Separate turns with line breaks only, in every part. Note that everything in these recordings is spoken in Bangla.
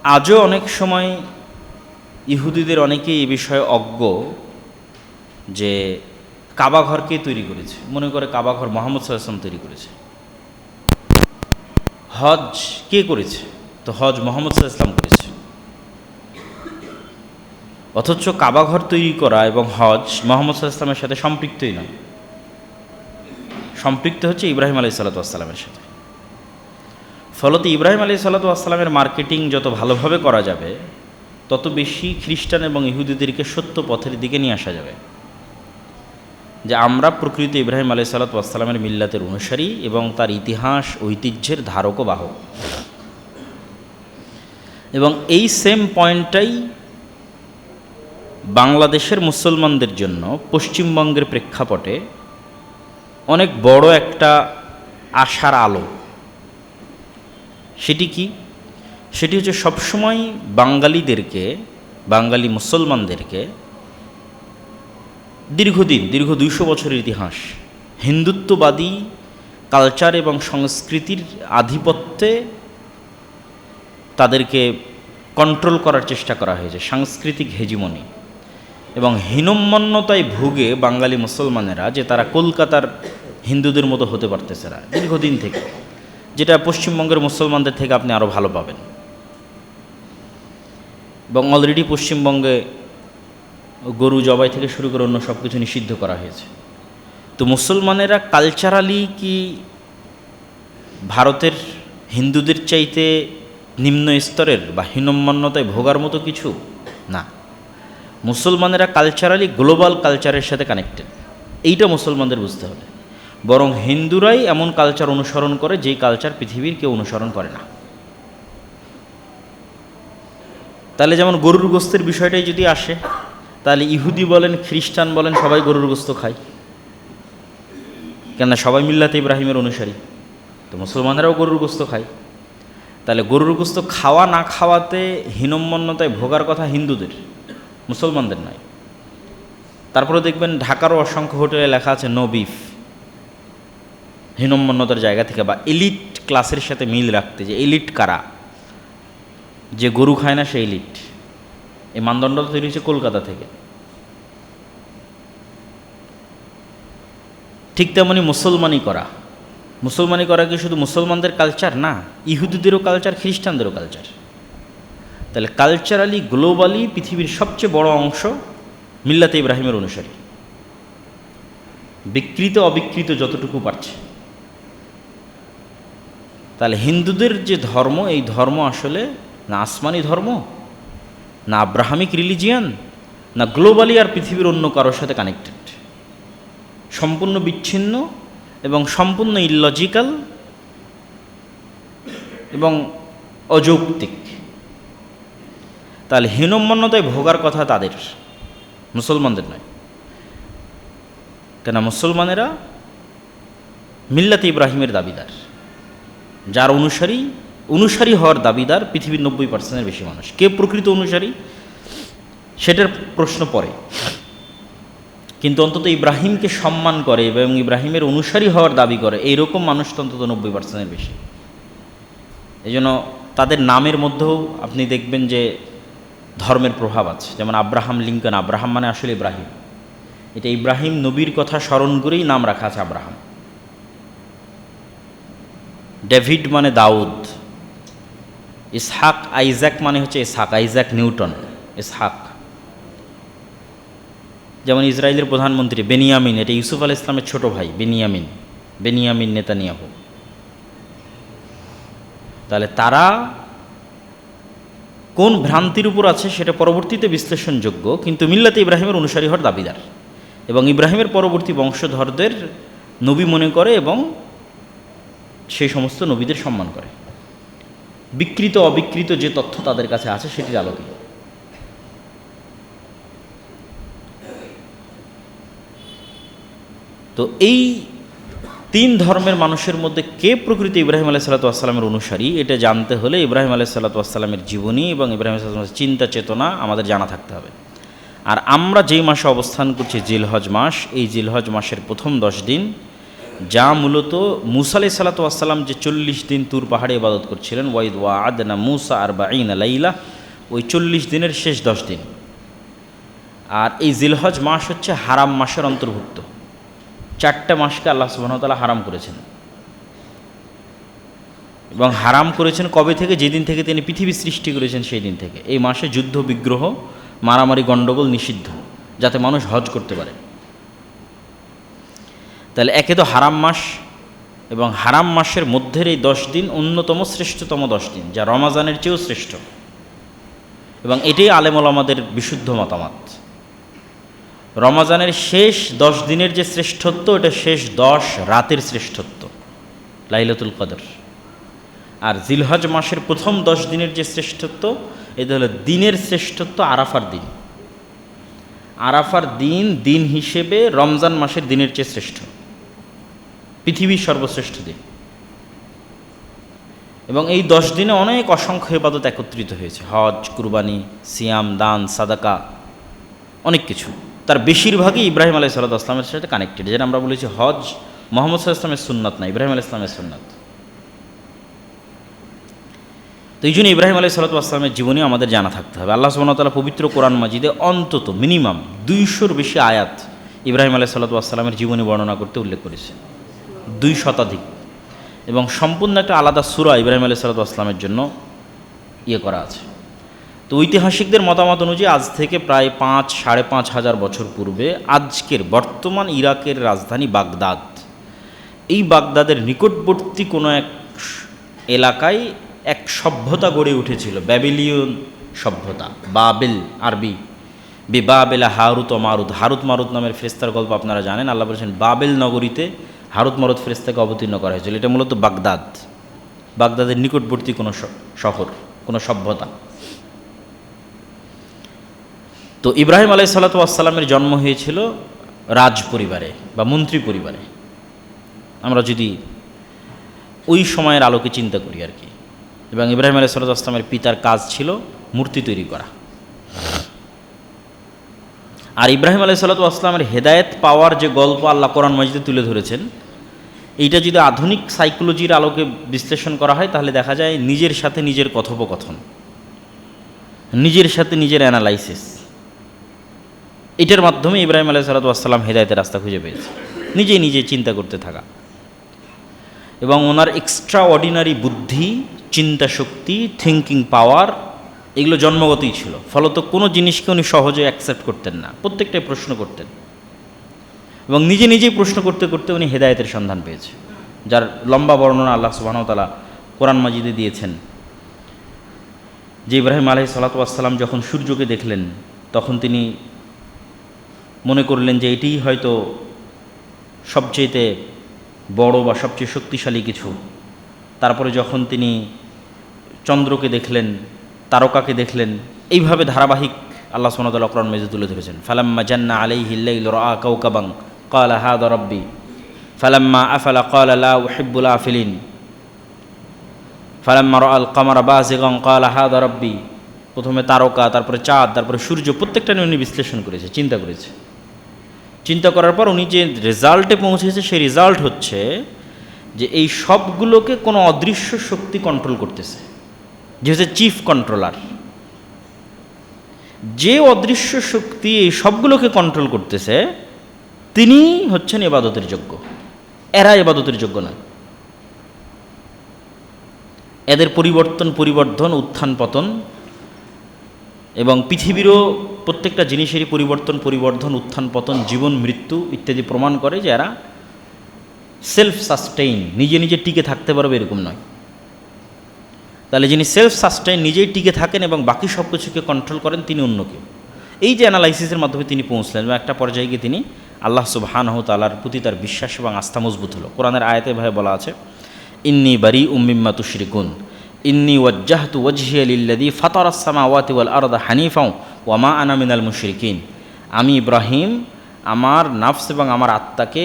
আজও অনেক সময় ইহুদিদের অনেকেই এই বিষয়ে অজ্ঞ যে কাবা ঘর কে তৈরি করেছে, মনে করে কাবা ঘর মুহাম্মদ সাল্লাল্লাহু আলাইহি ওয়াসাল্লাম তৈরি করেছে। হজ কে করেছে? তো হজ মুহাম্মদ সাল্লাল্লাহু আলাইহি ওয়াসাল্লাম করেছে। অথচ কাবা ঘর তৈরি করা এবং হজ মুহাম্মদ সাল্লাল্লাহু আলাইহি ওয়াসাল্লামের সাথে সম্পৃক্তই নয়, সম্পৃক্ত হচ্ছে ইব্রাহিম আলাইহিসসালাতু ওয়াসসালামের সাথে। ফলত ইব্রাহিম আলাইহিসসালাতু ওয়াসসালামের মার্কেটিং যত ভালোভাবে করা যাবে, তত বেশি খ্রিস্টান এবং ইহুদিদেরকে সত্য পথের দিকে নিয়ে আসা যাবে, যে আমরা প্রকৃত ইব্রাহিম আলাইহিসসালাতু ওয়াসসালামের মিল্লাতের অনুসারী এবং তার ইতিহাস ঐতিহ্যের ধারক ও বাহক। এবং এই সেম পয়েন্টটাই বাংলাদেশের মুসলমানদের জন্য পশ্চিমবঙ্গের প্রেক্ষাপটে অনেক বড় একটা আশার আলো। সেটি কি? সেটি হচ্ছে সবসময় বাঙালি মুসলমানদেরকে দীর্ঘ 200 বছরের ইতিহাস হিন্দুত্ববাদী কালচার এবং সংস্কৃতির আধিপত্যে তাদেরকে কন্ট্রোল করার চেষ্টা করা হয়েছে, সাংস্কৃতিক হেজিমনি। এবং হীনম্মন্যতায় ভুগে বাঙালি মুসলমানেরা যে তারা কলকাতার হিন্দুদের মতো হতে পারতেছে না দীর্ঘদিন থেকে, যেটা পশ্চিমবঙ্গের মুসলমানদের থেকে আপনি আরও ভালো পাবেন। এবং অলরেডি পশ্চিমবঙ্গে গরু জবাই থেকে শুরু করে অন্য সব কিছু নিষিদ্ধ করা হয়েছে। তো মুসলমানেরা কালচারালি কি ভারতের হিন্দুদের চাইতে নিম্ন স্তরের বা হীনম্মন্যতায় ভোগার মতো কিছু না। মুসলমানেরা কালচারালি গ্লোবাল কালচারের সাথে কানেক্টেড, এইটা মুসলমানদের বুঝতে হবে। বরং হিন্দুরাই এমন কালচার অনুসরণ করে যেই কালচার পৃথিবীর কেউ অনুসরণ করে না। তাহলে যেমন গরুর গোস্তের বিষয়টাই যদি আসে, তাহলে ইহুদি বলেন খ্রিস্টান বলেন সবাই গরুর গোস্ত খায়, কেননা সবাই মিল্লাতে ইব্রাহিমের অনুসারী। তো মুসলমানেরাও গরুর গোস্ত খায়। তাহলে গরুর গোস্ত খাওয়া না খাওয়াতে হীনম্মন্যতায় ভোগার কথা হিন্দুদের, মুসলমানদের নয়। তারপরে দেখবেন ঢাকারও অসংখ্য হোটেলে লেখা আছে নো বিফ, হীনম্মন্যতার জায়গা থেকে বা এলিট ক্লাসের সাথে মিল রাখতে, যে এলিট কারা, যে গরু খায় না সে এলিট। এই মানদণ্ডটা তৈরি হয়েছে কলকাতা থেকে। ঠিক তেমনি মুসলমানি করা কি শুধু মুসলমানদের কালচার না, ইহুদিদেরও কালচার, খ্রিস্টানদেরও কালচার। তাহলে কালচারালি গ্লোবালি পৃথিবীর সবচেয়ে বড় অংশ মিল্লাতে ইব্রাহিমের অনুসারী, বিকৃত অবিকৃত যতটুকু পারছে। তাহলে হিন্দুদের যে ধর্ম, এই ধর্ম আসলে না আসমানি ধর্ম, না আব্রাহামিক রিলিজিয়ান, না গ্লোবালি আর পৃথিবীর অন্য কারোর সাথে কানেক্টেড, সম্পূর্ণ বিচ্ছিন্ন এবং সম্পূর্ণ ইললজিক্যাল এবং অযৌক্তিক। তাহলে হীনম্মন্যতায় ভোগার কথা তাদের, মুসলমানদের নয়। কেন মুসলমানেরা মিল্লাতে ইব্রাহিমের দাবিদার, যার অনুসারী হওয়ার দাবিদার পৃথিবীর 90% বেশি মানুষ। কে প্রকৃত অনুসারী সেটার প্রশ্ন পড়ে, কিন্তু অন্তত ইব্রাহিমকে সম্মান করে এবং ইব্রাহিমের অনুসারী হওয়ার দাবি করে এইরকম মানুষ তো অন্তত 90% বেশি। এই জন্য তাদের নামের মধ্যেও আপনি দেখবেন যে ধর্মের প্রভাব আছে। যেমন আব্রাহাম লিঙ্কন, আব্রাহাম মানে আসলে ইব্রাহিম, এটা ইব্রাহিম নবীর কথা স্মরণ করেই নাম রাখা আছে আব্রাহাম। ডেভিড মানে দাউদ, ইসহাক আইজাক মানে হচ্ছে ইসহাক, আইজাক নিউটন, ইসহাক। যেমন ইসরায়েলের প্রধানমন্ত্রী বেনিয়ামিন, এটা ইউসুফ আলাইহিস সালামের ছোট ভাই বেনিয়ামিন নেতানিয়াহু। তাহলে তারা কোন ভ্রান্তির উপর আছে সেটা পরবর্তীতে বিশ্লেষণযোগ্য, কিন্তু মিল্লাতে ইব্রাহিমের অনুসারী হওয়ার দাবিদার এবং ইব্রাহিমের পরবর্তী বংশধরদের নবী মনে করে এবং সেই সমস্ত নবীদের সম্মান করে, বিকৃত অবিকৃত যে তথ্য তাদের কাছে আছে সেটির আলোকে। তো এই 3 ধর্মের মানুষের মধ্যে কে প্রকৃত ইব্রাহিম আলাইহিসসালাতু ওয়াসসালামের অনুসারী, এটা জানতে হলে ইব্রাহিম আলাইহিসসালাতু ওয়াসসালামের জীবনী এবং ইব্রাহিম আলাইহিস সালামের চিন্তা চেতনা আমাদের জানা থাকতে হবে। আর আমরা যেই মাসে অবস্থান করছি জিলহজ মাস, এই জিলহজ মাসের প্রথম 10 দিন যা মূলত মুসা আলাইহিস সালাতু ওয়াস সালাম যে 40 দিন তুর পাহাড়ে ইবাদত করছিলেন, ওয়াইদ ওয়া'আদনা মুসা 40 লাইলা, ওই 40 দিনের শেষ 10 দিন। আর এই জিলহজ মাস হচ্ছে হারাম মাসের অন্তর্ভুক্ত। 4টা মাসকে আল্লাহ সুবহানাহু ওয়া তাআলা হারাম করেছেন, এবং হারাম করেছেন কবে থেকে? যেদিন থেকে তিনি পৃথিবী সৃষ্টি করেছেন সেই দিন থেকে। এই মাসে যুদ্ধ বিগ্রহ, মারামারি, গণ্ডগোল নিষিদ্ধ, যাতে মানুষ হজ করতে পারে। তাহলে একে তো হারাম মাস, এবং হারাম মাসের মধ্যের এই 10 দিন অন্যতম শ্রেষ্ঠতম 10 দিন, যা রমাজানের চেয়েও শ্রেষ্ঠ, এবং এটাই আলেম ওলামাদের বিশুদ্ধ মতামত। রমাজানের শেষ 10 দিনের যে শ্রেষ্ঠত্ব, এটা শেষ 10 রাতের শ্রেষ্ঠত্ব, লাইলাতুল কদর। আর জিলহজ মাসের প্রথম 10 দিনের যে শ্রেষ্ঠত্ব, এটা হলো দিনের শ্রেষ্ঠত্ব, আরাফার দিন। আরাফার দিন দিন হিসেবে রমজান মাসের দিনের চেয়ে শ্রেষ্ঠ, পৃথিবীর সর্বশ্রেষ্ঠ দিন। এবং এই 10 দিনে অনেক অসংখ্য ইবাদত একত্রিত হয়েছে, হজ, কুরবানি, সিয়াম, দান, সাদাকা, অনেক কিছু। তার বেশিরভাগই ইব্রাহিম আলাইহিস সালাতু ওয়াস সালামের সাথে কানেক্টেড। যেটা আমরা বলেছি হজ মুহাম্মদ সাল্লাল্লাহু আলাইহি ওয়াসাল্লামের সুন্নাত না, ইব্রাহিম আলাইহিস সালামের সুন্নাত। তো এই জন্য ইব্রাহিম আলাইহিস সালাতু ওয়াস সালামের জীবনী আমাদের জানা থাকতে হবে। আল্লাহ সুবহানাহু ওয়া তাআলা পবিত্র কোরআন মাজিদে অন্তত মিনিমাম 200-র বেশি আয়াত ইব্রাহিম আলাইহিস সালাতু ওয়াস সালামের জীবনী বর্ণনা করতে উল্লেখ করেছে, 2 শতাধিক। এবং সম্পূর্ণ একটা আলাদা সূরা ইব্রাহিম আলাইহিস সালাতু ওয়াস সালামের জন্য করা আছে। তো ঐতিহাসিকদের মতামত অনুযায়ী আজ থেকে প্রায় 5-5.5 হাজার বছর পূর্বে আজকের বর্তমান ইরাকের রাজধানী বাগদাদ, এই বাগদাদের নিকটবর্তী কোনো এক এলাকায় এক সভ্যতা গড়ে উঠেছিল, ব্যাবিলিয়ন সভ্যতা। বাবেল, আরবি বেবাবেলা হারুত ও মারুত। হারুত মারুত নামের ফেরেশতার গল্প আপনারা জানেন। আল্লাহ বলেছেন বাবেল নগরীতে হারুত মারুত ফেরেশতাকে অবতীর্ণ করা হয়েছিল। এটা মূলত বাগদাদ, বাগদাদের নিকটবর্তী কোনো শহর, কোনো সভ্যতা। তো ইব্রাহিম আলাইহিস সালাতু ওয়াস সালামের জন্ম হয়েছিল রাজ পরিবারে বা মন্ত্রী পরিবারে, আমরা যদি ওই সময়ের আলোকে চিন্তা করি আর কি। এবং ইব্রাহিম আলাইহিস সালাতু ওয়াস সালামের পিতার কাজ ছিল মূর্তি তৈরি করা। আর ইব্রাহিম আলাইহিস সালাতু ওয়াস সালামের হেদায়েত পাওয়ার যে গল্প আল্লাহ কোরআন মাজিদে তুলে ধরেছেন, এইটা যদি আধুনিক সাইকোলজির আলোকে বিশ্লেষণ করা হয়, তাহলে দেখা যায় নিজের সাথে নিজের কথোপকথন, নিজের সাথে নিজের অ্যানালাইসিস, এটার মাধ্যমে ইব্রাহিম আলাইহিস সালাতু ওয়াস সালাম হেদায়েতের রাস্তা খুঁজে পেয়েছে। নিজেই নিজে চিন্তা করতে থাকা, এবং ওনার এক্সট্রা অর্ডিনারি বুদ্ধি, চিন্তা শক্তি, থিঙ্কিং পাওয়ার, এগুলো জন্মগতই ছিল। ফলত কোনো জিনিসকে উনি সহজে অ্যাকসেপ্ট করতেন না, প্রত্যেকটাই প্রশ্ন করতেন, এবং নিজে নিজেই প্রশ্ন করতে করতে উনি হেদায়েতের সন্ধান পেয়েছে, যার লম্বা বর্ণনা আল্লাহ সুবহানাহু ওয়া তাআলা কোরআন মাজিদে দিয়েছেন। যে ইব্রাহিম আলাইহিস সালাতু ওয়াস সালাম যখন সূর্যকে দেখলেন, তখন তিনি মনে করলেন যে এটিই হয়তো সবচেয়ে বড় বা সবচেয়ে শক্তিশালী কিছু। তারপরে যখন তিনি চন্দ্রকে দেখলেন, তারকাকে দেখলেন, এইভাবে ধারাবাহিক আল্লাহ সুবহানাহু ওয়া তাআলা কোরআন মাজিদে তুলে ধরেছেন। ফালাম্মা জান্না আলাইহিল লাইলু রাআ কাওকাবান ক্বালা হাযা রাব্বি ফালাম্মা আফালা ক্বালা লা উহিব্বুল আফিলিন ফালাম্মা রাআল কামারা বাযিগান ক্বালা হাযা রাব্বি। প্রথমে তারকা, তারপরে চাঁদ, তারপরে সূর্য, প্রত্যেকটা নিয়ে উনি বিশ্লেষণ করেছে, চিন্তা করেছে। চিন্তা করার পর উনি যে রেজাল্টে পৌঁছেছে, সেই রেজাল্ট হচ্ছে যে এই সবগুলোকে কোনো অদৃশ্য শক্তি কন্ট্রোল করতেছে, যে হচ্ছে চিফ কন্ট্রোলার। যে অদৃশ্য শক্তি এই সবগুলোকে কন্ট্রোল করতেছে, তিনি হচ্ছেন ইবাদতের যোগ্য, এরা ইবাদতের যোগ্য নয়। এদের পরিবর্ধন, উত্থান পতন, এবং পৃথিবীরও প্রত্যেকটা জিনিসেরই পরিবর্ধন, উত্থান পতন, জীবন মৃত্যু ইত্যাদি প্রমাণ করে যে এরা সেলফ সাস্টেইন, নিজে নিজে টিকে থাকতে পারবে এরকম নয়। তাহলে যিনি সেলফ সাস্টেইন, নিজেই টিকে থাকেন এবং বাকি সব কিছুকে কন্ট্রোল করেন, তিনি অন্য কেউ। এই যে অ্যানালাইসিসের মাধ্যমে তিনি পৌঁছলেন, এবং একটা পর্যায়ে গিয়ে তিনি আল্লাহ সুবহানাহু ওয়া তাআলার প্রতি তার বিশ্বাস এবং আস্থা মজবুত হলো। কোরআনের আয়াতে ভাবে বলা আছে, ইন্নী বারিউম মিম্মা তুশরিকুন ইন্নী ওয়াজ্জাহতু ওয়াজহিয়া লিল্লাযী ফাতারাস সামাওয়াতি ওয়াল আরদা হানিফা ওয়া মা আনা মিনাল মুশরিকিন। আমি ইব্রাহিম আমার নাফস এবং আমার আত্মাকে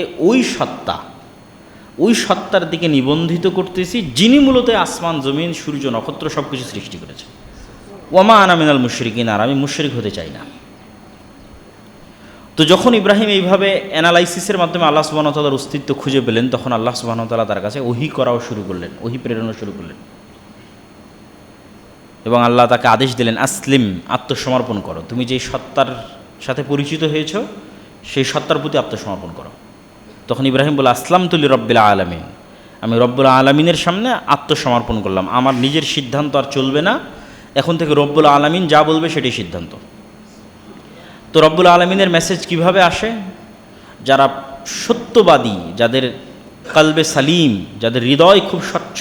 ওই সত্তার দিকে নিবন্ধিত করতেছি, যিনি মূলত আসমান, জমিন, সূর্য, নক্ষত্র সব কিছু সৃষ্টি করেছে। ওয়া মা আনা মিনাল মুশরিকিন, আর আমি মুশরিক হতে চাই না। তো যখন ইব্রাহিম এইভাবে অ্যানালাইসিসের মাধ্যমে আল্লাহ সুবহানাহু ওয়া তাআলার অস্তিত্ব খুঁজে পেলেন, তখন আল্লাহ সুবহানাহু ওয়া তাআলা তার কাছে ওহী করাও শুরু করলেন, ওহী প্রেরণা শুরু করলেন। এবং আল্লাহ তাকে আদেশ দিলেন, আসলিম, আত্মসমর্পণ করো, তুমি যেই সত্তার সাথে পরিচিত হয়েছ সেই সত্তার প্রতি আত্মসমর্পণ করো। তখন ইব্রাহিম বলে, আসলামতু লিরাব্বিল আলামিন, আমি রব্বুল আলামিনের সামনে আত্মসমর্পণ করলাম, আমার নিজের সিদ্ধান্ত আর চলবে না, এখন থেকে রব্বুল আলামিন যা বলবে সেটাই সিদ্ধান্ত। তো রব্বুল আলামিনের মেসেজ কিভাবে আসে? যারা সত্যবাদী, যাদের কলবে সালিম, যাদের হৃদয় খুব স্বচ্ছ,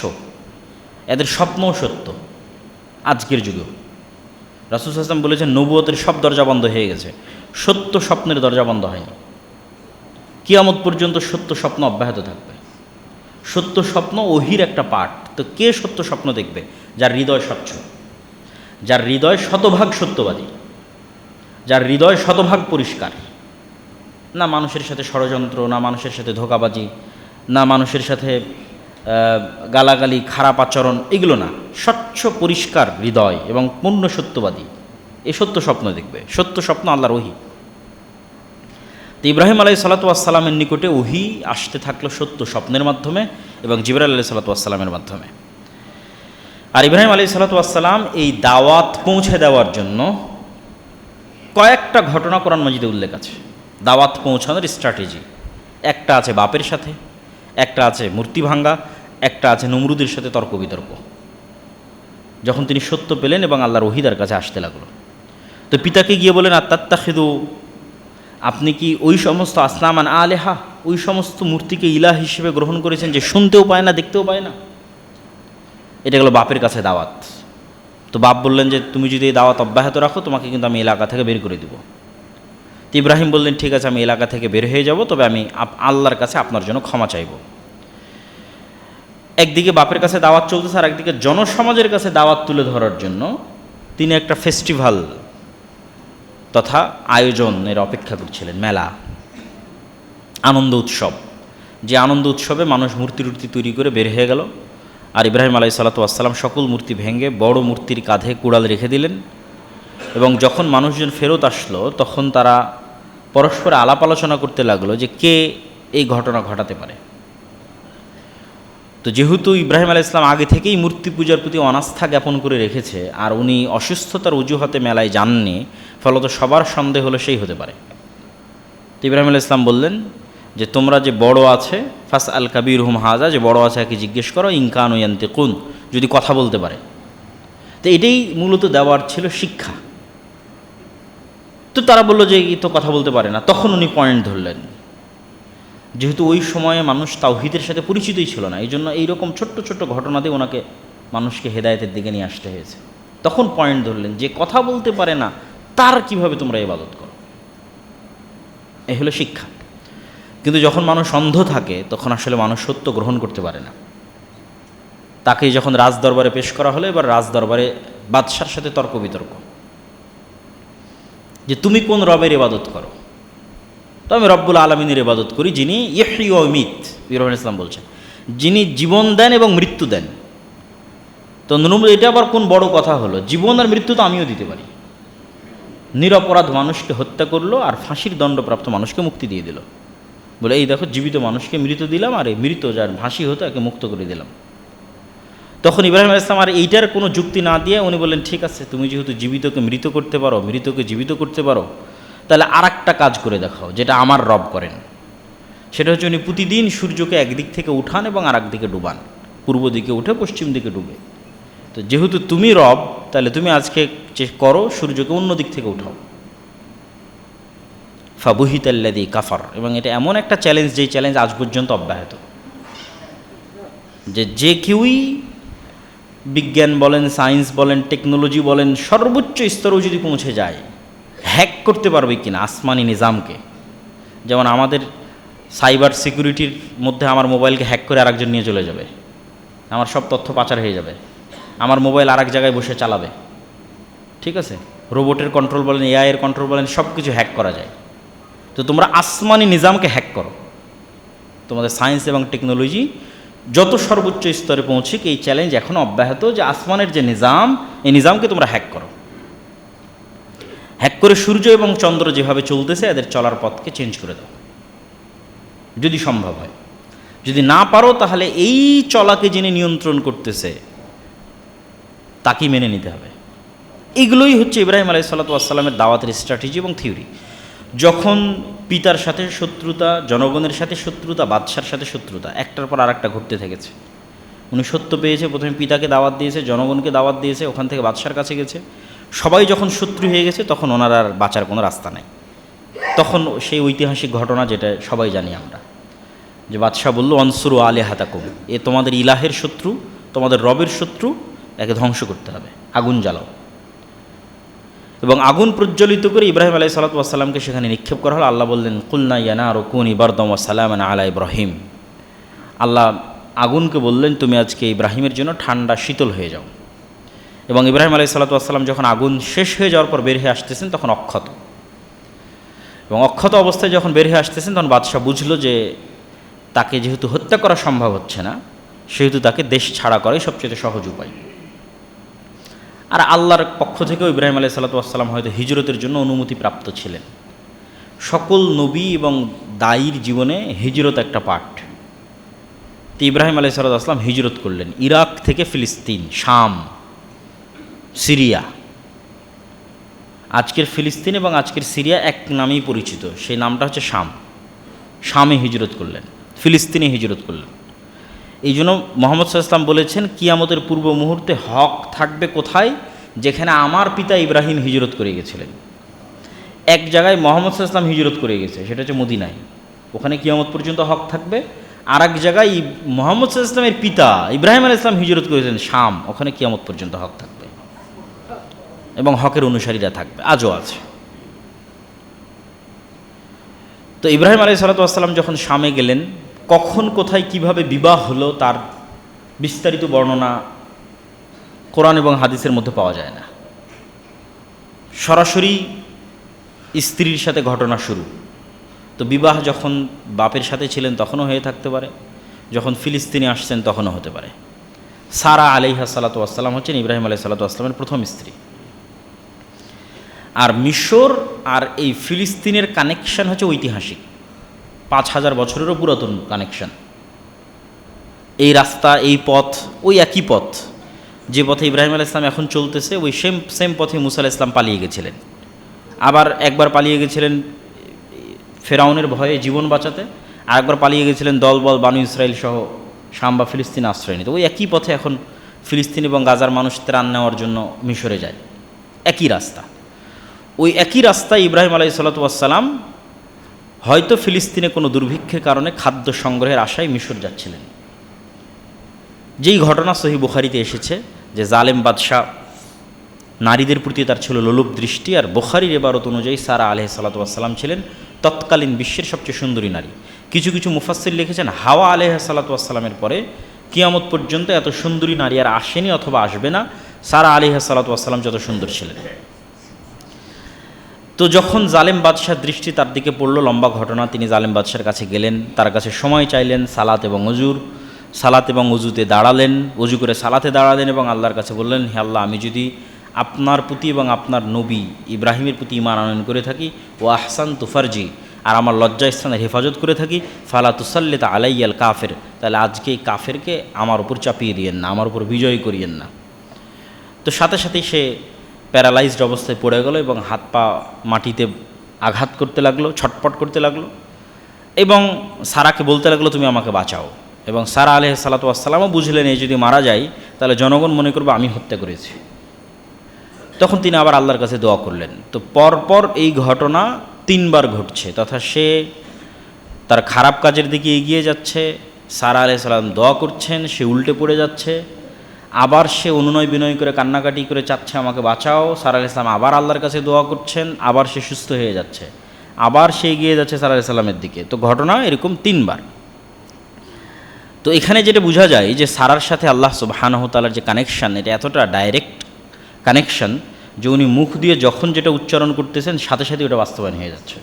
এদের স্বপ্নও সত্য। আজকের যুগেও রাসূল সাল্লাল্লাহু আলাইহি ওয়াসাল্লাম বলেছেন, নবুয়তের সব দরজা বন্ধ হয়ে গেছে, সত্য স্বপ্নের দরজা বন্ধ হয়নি। কিয়ামত পর্যন্ত সত্য স্বপ্ন অব্যাহত থাকবে। সত্য স্বপ্ন ওহীর একটা পার্ট। তো কে সত্য স্বপ্ন দেখবে? যার হৃদয় স্বচ্ছ, যার হৃদয় শতভাগ সত্যবাদী, যার হৃদয় শতভাগ পরিষ্কার, না মানুষের সাথে ষড়যন্ত্র, না মানুষের সাথে ধোঁকাবাজি, না মানুষের সাথে গালাগালি, খারাপ আচরণ, এগুলো না, স্বচ্ছ পরিষ্কার হৃদয় এবং পূর্ণ সত্যবাদী, এ সত্য স্বপ্ন দেখবে। সত্য স্বপ্ন আল্লাহর ওহী। তো ইব্রাহিম আলাইহিসসালাতু ওয়াসসালামের নিকটে ওহী আসতে থাকলো সত্য স্বপ্নের মাধ্যমে এবং জিবরাইল আলাইহিসসালাতু ওয়াসসালামের মাধ্যমে। আর ইব্রাহিম আলাইহিসসালাতু ওয়াসসালাম এই দাওয়াত পৌঁছে দেওয়ার জন্য কয়েকটা ঘটনা কোরআন মাজিদে উল্লেখ আছে। দাওয়াত পৌঁছানোর স্ট্র্যাটেজি একটা আছে বাপের সাথে, একটা আছে মূর্তি ভাঙ্গা, একটা আছে নমরুদের সাথে তর্ক বিতর্ক। যখন তিনি সত্য পেলেন এবং আল্লাহর ওহী তার কাছে আসতে লাগলো, তো পিতাকে গিয়ে বলেন, আত্তাত্তাখিদু, আপনি কি ওই সমস্ত আসনামান আলেহা, ওই সমস্ত মূর্তিকে ইলাহ হিসেবে গ্রহণ করেছেন যে শুনতেও পায় না, দেখতেও পায় না? এটা গেল বাপের কাছে দাওয়াত। তো বাপ বললেন যে তুমি যদি এই দাওয়াত অব্যাহত রাখো, তোমাকে কিন্তু আমি এলাকা থেকে বের করে দিব। তো ইব্রাহিম বললেন, ঠিক আছে, আমি এলাকা থেকে বের হয়ে যাব, তবে আমি আল্লাহর কাছে আপনার জন্য ক্ষমা চাইব। একদিকে বাপের কাছে দাওয়াত চলতেছে, আর একদিকে জনসমাজের কাছে দাওয়াত তুলে ধরার জন্য তিনি একটা ফেস্টিভ্যাল তথা আয়োজনের অপেক্ষা করছিলেন, মেলা, আনন্দ উৎসব। যে আনন্দ উৎসবে মানুষ মূর্তি টূর্তি তৈরি করে বের হয়ে গেল। আর ইব্রাহিম আলাইহিসসালাতু ওয়াসসালাম সকল মূর্তি ভেঙে বড় মূর্তির কাঁধে কুড়াল রেখে দিলেন। এবং যখন মানুষজন ফেরত আসলো, তখন তারা পরস্পর আলাপ আলোচনা করতে লাগলো যে কে এই ঘটনা ঘটাতে পারে। তো যেহেতু ইব্রাহিম আলাইহিস সালাম আগে থেকেই মূর্তি পূজার প্রতি অনাস্থা জ্ঞাপন করে রেখেছে, আর উনি অসুস্থতার অজুহাতে মেলায় যাননি, ফলত সবার সন্দেহ হলো সেই হতে পারে। তো ইব্রাহিম আলাইহিস সালাম বললেন যে তোমরা যে বড় আছে, ফাস আল কাবির হুম হাজা, যে বড় আছে একে জিজ্ঞেস করো, ইনকান ও ইয়ান্তিকুন, যদি কথা বলতে পারে। তো এটাই মূলত দেওয়ার ছিল শিক্ষা। তো তারা বললো যে এই তো কথা বলতে পারে না। তখন উনি পয়েন্ট ধরলেন, যেহেতু ওই সময়ে মানুষ তাওহীদের সাথে পরিচিতই ছিল না, এই জন্য এইরকম ছোট্ট ছোট্ট ঘটনাতে ওনাকে মানুষকে হেদায়েতের দিকে নিয়ে আসতে হয়েছে। তখন পয়েন্ট ধরলেন যে কথা বলতে পারে না, তার কিভাবে তোমরা ইবাদত করো। এই হলো শিক্ষা। কিন্তু যখন মানুষ অন্ধ থাকে, তখন আসলে মানুষ সত্য গ্রহণ করতে পারে না। তাকে যখন রাজদরবারে পেশ করা হলো, এবার রাজদরবারে বাদশার সাথে তর্ক বিতর্ক যে তুমি কোন রবের ইবাদত করো। তো আমি রব্বুল আলমিনের ইবাদত করি, যিনি ইহয়ি ওয়া ইউমীত, ইব্রাহিম আলাইহিস সালাম বলছেন, যিনি জীবন দেন এবং মৃত্যু দেন। তো এটা আবার কোন বড় কথা হলো? জীবন আর মৃত্যু তো আমিও দিতে পারি। নিরপরাধ মানুষকে হত্যা করলো আর ফাঁসির দণ্ডপ্রাপ্ত মানুষকে মুক্তি দিয়ে দিল, বলে এই দেখো জীবিত মানুষকে মৃত দিলাম, আর এই মৃত যার ফাঁসি হতো একে মুক্ত করে দিলাম। তখন ইব্রাহিম আলাইহিস সালাম আর এইটার কোনো যুক্তি না দিয়ে উনি বললেন, ঠিক আছে, তুমি যেহেতু জীবিতকে মৃত করতে পারো, মৃতকে জীবিত করতে পারো, তাহলে আর একটা কাজ করে দেখাও যেটা আমার রব করেন। সেটা হচ্ছে উনি প্রতিদিন সূর্যকে একদিক থেকে উঠান এবং আর একদিকে ডুবান, পূর্ব দিকে উঠে পশ্চিম দিকে ডুবে। তো যেহেতু তুমি রব, তাহলে তুমি আজকে করো সূর্যকে অন্য দিক থেকে উঠাও। ফাবুহিতাল্লাযী কাফার, এবং এটা এমন একটা চ্যালেঞ্জ, যেই চ্যালেঞ্জ আজ পর্যন্ত অব্যাহত, যে কেউই বিজ্ঞান বলেন, সায়েন্স বলেন, টেকনোলজি বলেন, সর্বোচ্চ স্তরেও যদি পৌঁছে যায়, হ্যাক করতে পারবে কিনা আসমানি নিজামকে। যেমন আমাদের সাইবার সিকিউরিটির মধ্যে আমার মোবাইলকে হ্যাক করে আরেকজন নিয়ে চলে যাবে, আমার সব তথ্য পাচার হয়ে যাবে, আমার মোবাইল আরেক জায়গায় বসে চালাবে, ঠিক আছে। রোবটের কন্ট্রোল বলেন, এআইয়ের কন্ট্রোল বলেন, সব কিছু হ্যাক করা যায়। তো তোমরা আসমানি নিজামকে হ্যাক করো। তোমাদের সায়েন্স এবং টেকনোলজি যত সর্বোচ্চ স্তরে পৌঁছে, এই চ্যালেঞ্জ এখনও অব্যাহত, যে আসমানের যে নিজাম, এই নিজামকে তোমরা হ্যাক করো। এক করে সূর্য এবং চন্দ্র যেভাবে চলতেছে এদের চলার পথকে চেঞ্জ করে দাও, যদি সম্ভব হয়। যদি না পারো তাহলে এই চলাকে যিনি নিয়ন্ত্রণ করতেছে তাকেই মেনে নিতে হবে। এগুলোই হচ্ছে ইব্রাহিম আলাইহিস সালামের দাওয়াতের স্ট্র্যাটেজি এবং থিওরি। যখন পিতার সাথে শত্রুতা, জনগণের সাথে শত্রুতা, বাদশার সাথে শত্রুতা, একটার পর আরেকটা ঘটতে থেকেছে। উনি সত্য পেয়েছে, প্রথমে পিতাকে দাওয়াত দিয়েছে, জনগণকে দাওয়াত দিয়েছে, ওখান থেকে বাদশার কাছে গেছে। সবাই যখন শত্রু হয়ে গেছে তখন ওনার আর বাঁচার কোনো রাস্তা নাই। তখন সেই ঐতিহাসিক ঘটনা যেটা সবাই জানি আমরা, যে বাদশাহ বলল অনসুরু আলিহাতাকুম, এ তোমাদের ইলাহের শত্রু, তোমাদের রবের শত্রু, একে ধ্বংস করতে হবে, আগুন জ্বালাও। এবং আগুন প্রজ্বলিত করে ইব্রাহিম আলাইহিস সালামকে সেখানে নিক্ষেপ করা হলো। আল্লাহ বললেন কুলনা ইয়া নারু কুনি বারদাম ওয়া সালামান আলা ইব্রাহিম। আল্লাহ আগুনকে বললেন তুমি আজকে ইব্রাহিমের জন্য ঠান্ডা শীতল হয়ে যাও। এবং ইব্রাহিম আলাইহিস সালাম যখন আগুন শেষ হয়ে যাওয়ার পর বের হয়ে আসতেছেন তখন অক্ষত, এবং অক্ষত অবস্থায় যখন বের হয়ে আসতেছেন তখন বাদশাহ বুঝলো যে তাকে যেহেতু হত্যা করা সম্ভব হচ্ছে না, সেহেতু তাকে দেশ ছাড়া করাই সবচেয়ে সহজ উপায়। আর আল্লাহর পক্ষ থেকেও ইব্রাহিম আলাইহিস সালাম হয়তো হিজরতের জন্য অনুমতি প্রাপ্ত ছিলেন। সকল নবী এবং দায়ীর জীবনে হিজরত একটা পার্ট। তো ইব্রাহিম আলাইহিস সালাম হিজরত করলেন ইরাক থেকে ফিলিস্তিন, শাম, সিরিয়া। আজকের ফিলিস্তিন এবং আজকের সিরিয়া এক নামেই পরিচিত, সেই নামটা হচ্ছে শাম। শামে হিজরত করলেন, ফিলিস্তিনে হিজরত করলেন। এই জন্য মুহাম্মদ সাল্লাল্লাহু আলাইহি ওয়াসাল্লাম বলেছেন কিয়ামতের পূর্ব মুহূর্তে হক থাকবে কোথায়? যেখানে আমার পিতা ইব্রাহিম হিজরত করে গেছিলেন। এক জায়গায় মুহাম্মদ সাল্লাল্লাহু আলাইহি ওয়াসাল্লাম হিজরত করে গেছে, সেটা হচ্ছে মদিনায়, ওখানে কিয়ামত পর্যন্ত হক থাকবে। আর এক জায়গায় মুহাম্মদ সাল্লাল্লাহু আলাইহি ওয়াসাল্লামের পিতা ইব্রাহিম আলাইহিস সালাম হিজরত করেছেন শাম, ওখানে কিয়ামত পর্যন্ত হক থাকবে এবং হকের অনুসারীরা থাকবে, আজও আছে। তো ইব্রাহিম আলাইহিস সালাম যখন শামে গেলেন, কখন কোথায় কিভাবে বিবাহ হলো তার বিস্তারিত বর্ণনা কোরআন এবং হাদিসের মধ্যে পাওয়া যায় না। সরাসরি স্ত্রীর সাথে ঘটনা শুরু। তো বিবাহ যখন বাপের সাথে ছিলেন তখনও হয়ে থাকতে পারে, যখন ফিলিস্তিনে আসছেন তখনও হতে পারে। সারা আলাইহা সালাতু ওয়াসসালাম হচ্ছেন ইব্রাহিম আলাইহিস সালাতু ওয়াসসালামের প্রথম স্ত্রী। আর মিশর আর এই ফিলিস্তিনের কানেকশন হচ্ছে ঐতিহাসিক, 5000 বছরেরও পুরাতন কানেকশন। এই রাস্তা, এই পথ, ওই একই পথ যে পথে ইব্রাহিম আলাইহিস সালাম এখন চলতেছে, ওই সেম পথে মুসা আলাইহিস সালাম পালিয়ে গেছিলেন। আবার একবার পালিয়ে গেছিলেন ফেরাউনের ভয়ে জীবন বাঁচাতে, আর একবার পালিয়ে গেছিলেন দলবল বানু ইসরাইল সহ শাম বা ফিলিস্তিনে আশ্রয় নিতে। ওই একই পথে এখন ফিলিস্তিন এবং গাজার মানুষ ত্রাণ নেওয়ার জন্য মিশরে যায়, একই রাস্তা। ওই একই রাস্তায় ইব্রাহিম আলাইহিস সালাম হয়তো ফিলিস্তিনে কোনো দুর্ভিক্ষের কারণে খাদ্য সংগ্রহের আশায় মিশর যাচ্ছিলেন। যেই ঘটনা সহিহ বুখারীতে এসেছে যে জালেম বাদশাহ নারীদের প্রতি তার ছিল লোলুপ দৃষ্টি, আর বুখারীর ইবারত অনুযায়ী সারা আলাইহিস সালাম ছিলেন তৎকালীন বিশ্বের সবচেয়ে সুন্দরী নারী। কিছু কিছু মুফাসসির লিখেছেন হাওয়া আলাইহিস সালামের পরে কিয়ামত পর্যন্ত এত সুন্দরী নারী আর আসেনি অথবা আসবে না, সারা আলাইহিস সালাম যত সুন্দর ছিলেন। তো যখন জালেম বাদশার দৃষ্টি তার দিকে পড়ল, লম্বা ঘটনা, তিনি জালেম বাদশার কাছে গেলেন, তার কাছে সময় চাইলেন, সালাত এবং অজুতে দাঁড়ালেন, অজু করে সালাতে দাঁড়ালেন এবং আল্লাহর কাছে বললেন, হে আল্লাহ, আমি যদি আপনার প্রতি এবং আপনার নবী ইব্রাহিমের প্রতি ঈমান আনয়ন করে থাকি, ও আহসান তুফারজি, আর আমার লজ্জা স্থানের হেফাজত করে থাকি, ফালা তুসাল্লিত আলাইয়াল কাফের, তাহলে আজকে এই কাফেরকে আমার উপর চাপিয়ে দিয়েন না, আমার উপর বিজয় করিয়েন না। তো সাথে সাথেই সে প্যারালাইজড অবস্থায় পড়ে গেল এবং হাত পা মাটিতে আঘাত করতে লাগলো, ছটপট করতে লাগলো এবং সারাকে বলতে লাগলো তুমি আমাকে বাঁচাও। এবং সারা আলাইহিস সালাতু ওয়াসসালামও বুঝলেন এই যদি মারা যায় তাহলে জনগণ মনে করবে আমি হত্যা করেছি। তখন তিনি আবার আল্লাহর কাছে দোয়া করলেন। তো পরপর এই ঘটনা 3 বার ঘটছে, তথা সে তার খারাপ কাজের দিকে এগিয়ে যাচ্ছে, সারা আলাইহিস সালাম দোয়া করছেন, সে উল্টে পড়ে যাচ্ছে, আবার সে অনুনয় বিনয় করে কান্নাকাটি করে চাচ্ছে আমাকে বাঁচাও, সারা আলাইহিস সালাম আবার আল্লাহর কাছে দোয়া করছেন, আবার সে সুস্থ হয়ে যাচ্ছে, আবার সে এগিয়ে যাচ্ছে সারা আলাইহিস সালামের দিকে। তো ঘটনা এরকম 3 বার। তো এখানে যেটা বোঝা যায় যে সারার সাথে আল্লাহ সুবহানাহু ওয়া তাআলার যে কানেকশান, এটা এতটা ডাইরেক্ট কানেকশান যে উনি মুখ দিয়ে যখন যেটা উচ্চারণ করতেছেন সাথে সাথে ওটা বাস্তবায়ন হয়ে যাচ্ছে।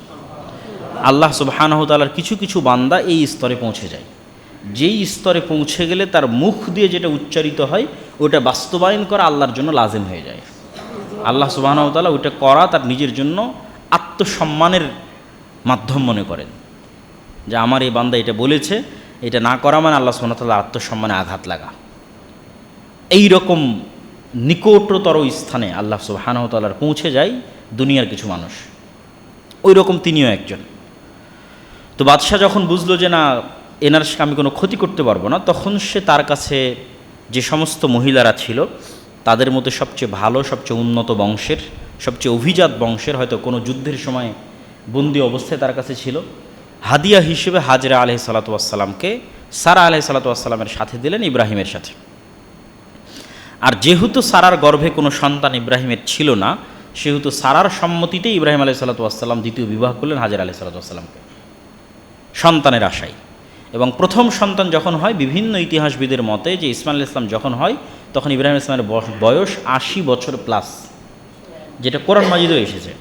আল্লাহ সুবহানাহু ওয়া তাআলার কিছু কিছু বান্দা এই স্তরে পৌঁছে যায়, যেই স্তরে পৌঁছে গেলে তার মুখ দিয়ে যেটা উচ্চারিত হয় ওটা বাস্তবায়ন করা আল্লাহর জন্য লাজিম হয়ে যায়। আল্লাহ সুবহানাহু ওয়া তাআলা ওইটা করা তার নিজের জন্য আত্মসম্মানের মাধ্যম মনে করেন, যে আমার এই বান্দা এটা বলেছে, এটা না করা মানে আল্লাহ সুবহানাহু ওয়া তাআলা আত্মসম্মানে আঘাত লাগা। এই রকম নিকটতর স্থানে আল্লাহ সুবহানাহু ওয়া তাআলার পৌঁছে যায় দুনিয়ার কিছু মানুষ, ওই রকম তিনিও একজন। তো বাদশাহ যখন বুঝলো যে না, এনার আমি কোনো ক্ষতি করতে পারবো না, তখন সে তার কাছে যে সমস্ত মহিলারা ছিল তাদের মধ্যে সবচেয়ে ভালো, সবচেয়ে উন্নত বংশের, সবচেয়ে অভিজাত বংশের, হয়তো কোনো যুদ্ধের সময় বন্দি অবস্থায় তার কাছে ছিল, হাদিয়া হিসেবে হাজরা আলাইহিস সালাতু ওয়াস সালামকে সারা আলাইহিস সালাতু ওয়াস সালামের সাথে দিলেন, ইব্রাহিমের সাথে। আর যেহেতু সারার গর্ভে কোনো সন্তান ইব্রাহিমের ছিল না, সেহেতু সারার সম্মতিতে ইব্রাহিম আলাইহিস সালাতু ওয়াস সালাম দ্বিতীয় বিবাহ করলেন হাজরা আলাইহিস সালাতু ওয়াস সালামকে সন্তানের আশায়। এবং প্রথম সন্তান যখন হয়, বিভিন্ন ইতিহাসবিদের মতে যে ইসমাইল আলাইহিস সালাম যখন হয়, তখন ইব্রাহিম আলাইহিস সালামের বয়স ৮০ বছর প্লাস, যেটা কোরআন মাজিদেও এসেছে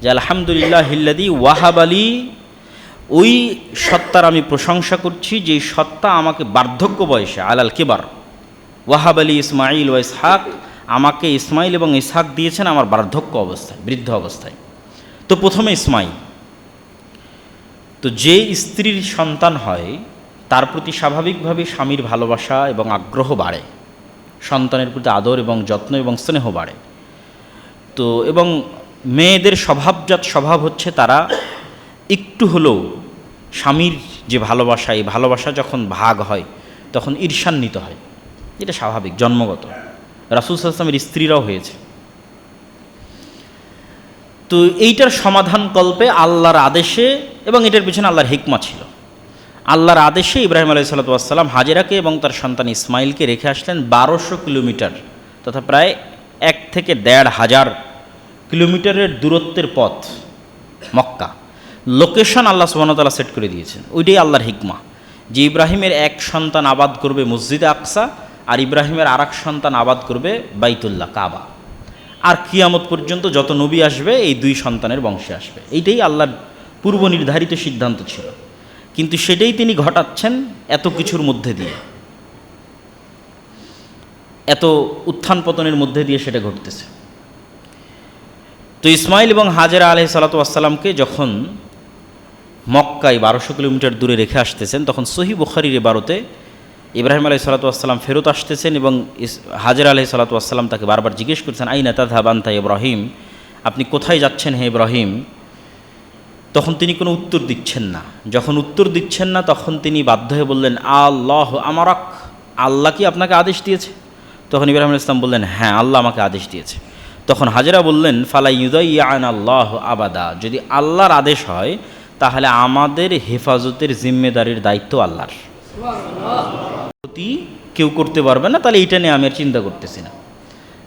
যে আলহামদুলিল্লাহিল্লাযী ওয়াহাব আলী, ওই সত্তার আমি প্রশংসা করছি যেই সত্তা আমাকে বার্ধক্য বয়সে আলাল কিবার ওয়াহাব আলী ইসমাইল ওয়া ইসহাক, আমাকে ইসমাইল এবং ইসহাক দিয়েছেন আমার বার্ধক্য অবস্থায়, বৃদ্ধ অবস্থায়। তো প্রথমে ইসমাইল, তো যে স্ত্রীর সন্তান হয় তার প্রতি স্বাভাবিকভাবে স্বামীর ভালোবাসা এবং আগ্রহ বাড়ে, সন্তানের প্রতি আদর এবং যত্ন এবং স্নেহ বাড়ে। তো এবং মেয়েদের স্বভাবজাত স্বভাব হচ্ছে তারা একটু হলেও স্বামীর যে ভালোবাসা, এই ভালোবাসা যখন ভাগ হয় তখন ঈর্ষান্বিত হয়, এটা স্বাভাবিক, জন্মগত। রাসূল সাল্লাল্লাহু আলাইহি ওয়াসাল্লামের স্ত্রীরাও হয়েছে। তো এইটার সমাধান কল্পে আল্লাহর আদেশে, এবং এটার পিছনে আল্লাহর হিকমা ছিল, আল্লাহর আদেশে ইব্রাহিম আলাইহিস সালাতু ওয়াস সালাম হাজেরাকে এবং তার সন্তান ইসমাইলকে রেখে আসলেন ১২০০ কিলোমিটার, তথা প্রায় ১ থেকে ১,৫০০ কিলোমিটারের দূরত্বের পথ মক্কা। লোকেশন আল্লাহ সুবহানাহু ওয়া তাআলা সেট করে দিয়েছেন। ওইটাই আল্লাহর হিকমা, যে ইব্রাহিমের এক সন্তান আবাদ করবে মসজিদে আকসা, আর ইব্রাহিমের আর এক সন্তান আবাদ করবে বাইতুল্লাহ কাবা। আর কিয়ামত পর্যন্ত যত নবী আসবে এই দুই সন্তানের বংশে আসবে। এইটাই আল্লাহর পূর্ব নির্ধারিত সিদ্ধান্ত ছিল, কিন্তু সেটাই তিনি ঘটাচ্ছেন এত কিছুর মধ্যে দিয়ে, এত উত্থান পতনের মধ্যে দিয়ে সেটা ঘটতেছে। তো ইসমাইল এবং হাজেরা আলাইহিস সালাতু ওয়াস সালামকে যখন মক্কায় ১২০০ কিলোমিটার দূরে রেখে আসতেছেন, তখন সহিহ বুখারীর ১২তে ইব্রাহিম আলাইহিস সালাতু ওয়াস সালাম ফেরত আসতেছেন এবং হাজেরা আলাইহিস সালাতু ওয়াস সালাম তাকে বারবার জিজ্ঞেস করছেন, আইনা তাযহাব আনতা ইব্রাহিম, আপনি কোথায় যাচ্ছেন হে ইব্রাহিম? তখন তিনি কোনো উত্তর দিচ্ছেন না। যখন উত্তর দিচ্ছেন না, তখন তিনি বাধ্য হয়ে বললেন, আল্লাহ আমারাক, আল্লাহ কি আপনাকে আদেশ দিয়েছে? তখন ইব্রাহিম আলাইহিস সালাম বললেন, হ্যাঁ, আল্লাহ আমাকে আদেশ দিয়েছে। তখন হাজেরা বললেন, ফালা ইউদাইয়ানা আল্লাহ আবাদা, যদি আল্লাহর আদেশ হয় তাহলে আমাদের হেফাজতের জিম্মেদারির দায়িত্ব আল্লাহর, কেউ করতে পারবে না, তাহলে এইটা নিয়ে আমি আর চিন্তা করতেছি না।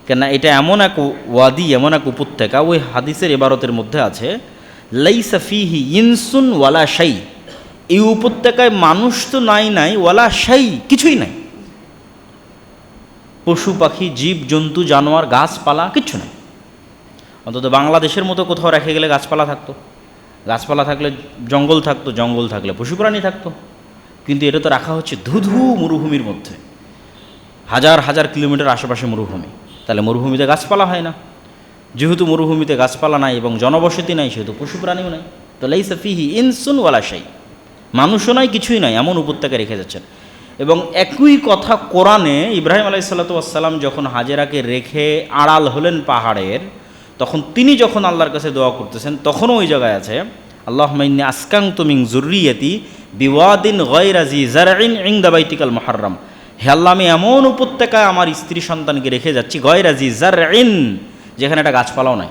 কেন, এটা এমন এক ওয়াদি, এমন এক উপত্যকা, ওই হাদিসের ইবারতের মধ্যে আছে লাইসা ফিহি ইনসুন ওয়ালা শাই, এই উপত্যকায় মানুষ তো নাই ওয়ালা শাই, কিছুই নাই, পশু পাখি জীব জন্তু জানোয়ার গাছপালা কিচ্ছু নাই। অন্তত বাংলাদেশের মতো কোথাও রেখে গেলে গাছপালা থাকতো, গাছপালা থাকলে জঙ্গল থাকতো, জঙ্গল থাকলে পশু প্রাণী থাকতো, কিন্তু এটা তো রাখা হচ্ছে ধুধু মরুভূমির মধ্যে, হাজার হাজার কিলোমিটার আশেপাশে মরুভূমি, তাহলে মরুভূমিতে গাছপালা হয় না। যেহেতু মরুভূমিতে গাছপালা নাই এবং জনবসতি নাই, সেহেতু পশু প্রাণীও নাই। তো লাইসা ফিহি ইনসুন ওয়ালা শাই, মানুষও নাই, কিছুই নাই, এমন উপত্যকা রেখে যাচ্ছেন। এবং একই কথা কোরআনে ইব্রাহিম আলাইহিস সালাতু ওয়াস সালাম যখন হাজেরাকে রেখে আড়াল হলেন পাহাড়ের, তখন তিনি যখন আল্লাহর কাছে দোয়া করতেছেন, তখনও ওই জায়গায় আছে, আল্লাহুম্মা ইন্নী আসকানতু মিন যুররিয়াতি বিওয়াদিন গায়রা জি যারইন ইনদা বাইতিকাল মুহাররম, হে আল্লাহ, আমি এমন উপত্যকায় আমার স্ত্রী সন্তানকে রেখে যাচ্ছি, গায়রা জি যারইন, যেখানে একটা গাছপালাও নাই।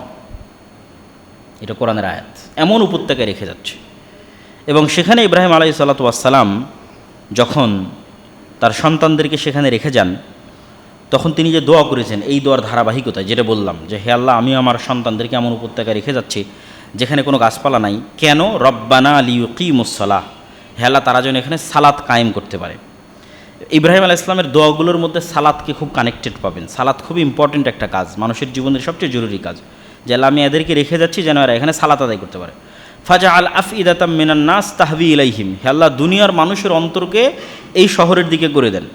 এটা কোরআনের আয়াত, এমন উপত্যকায় রেখে যাচ্ছে। এবং সেখানে ইব্রাহিম আলাইহিস সালাতু ওয়াস সালাম যখন তার সন্তানদেরকে সেখানে রেখে যান, তখন তিনি যে দোয়া করেছেন, এই দোয়ার ধারাবাহিকতা, যেটা বললাম যে হে আল্লাহ, আমি আমার সন্তানদেরকে এমন উপত্যকায় রেখে যাচ্ছি যেখানে কোনো গাছপালা নাই, কেন? রব্বানা লিয়ুকিমুস সালাহ, হে আল্লাহ, তারা যেন এখানে সালাত কায়েম করতে পারে। ইব্রাহিম আলাইহিস সালামের দোয়াগুলোর মধ্যে সালাতকে খুব কানেক্টেড পাবেন। সালাত খুবই ইম্পর্টেন্ট একটা কাজ, মানুষের জীবনের সবচেয়ে জরুরি কাজ, যে আল্লাহ, আমি এদেরকে রেখে যাচ্ছি যেন এরা এখানে সালাত আদায় করতে পারে। ফাজা আল আফইদাতাম মিনান নাস তাহবি ইলাইহিম, হে আল্লাহ, দুনিয়ার মানুষের অন্তরকে এই শহরের দিকে করে দেন,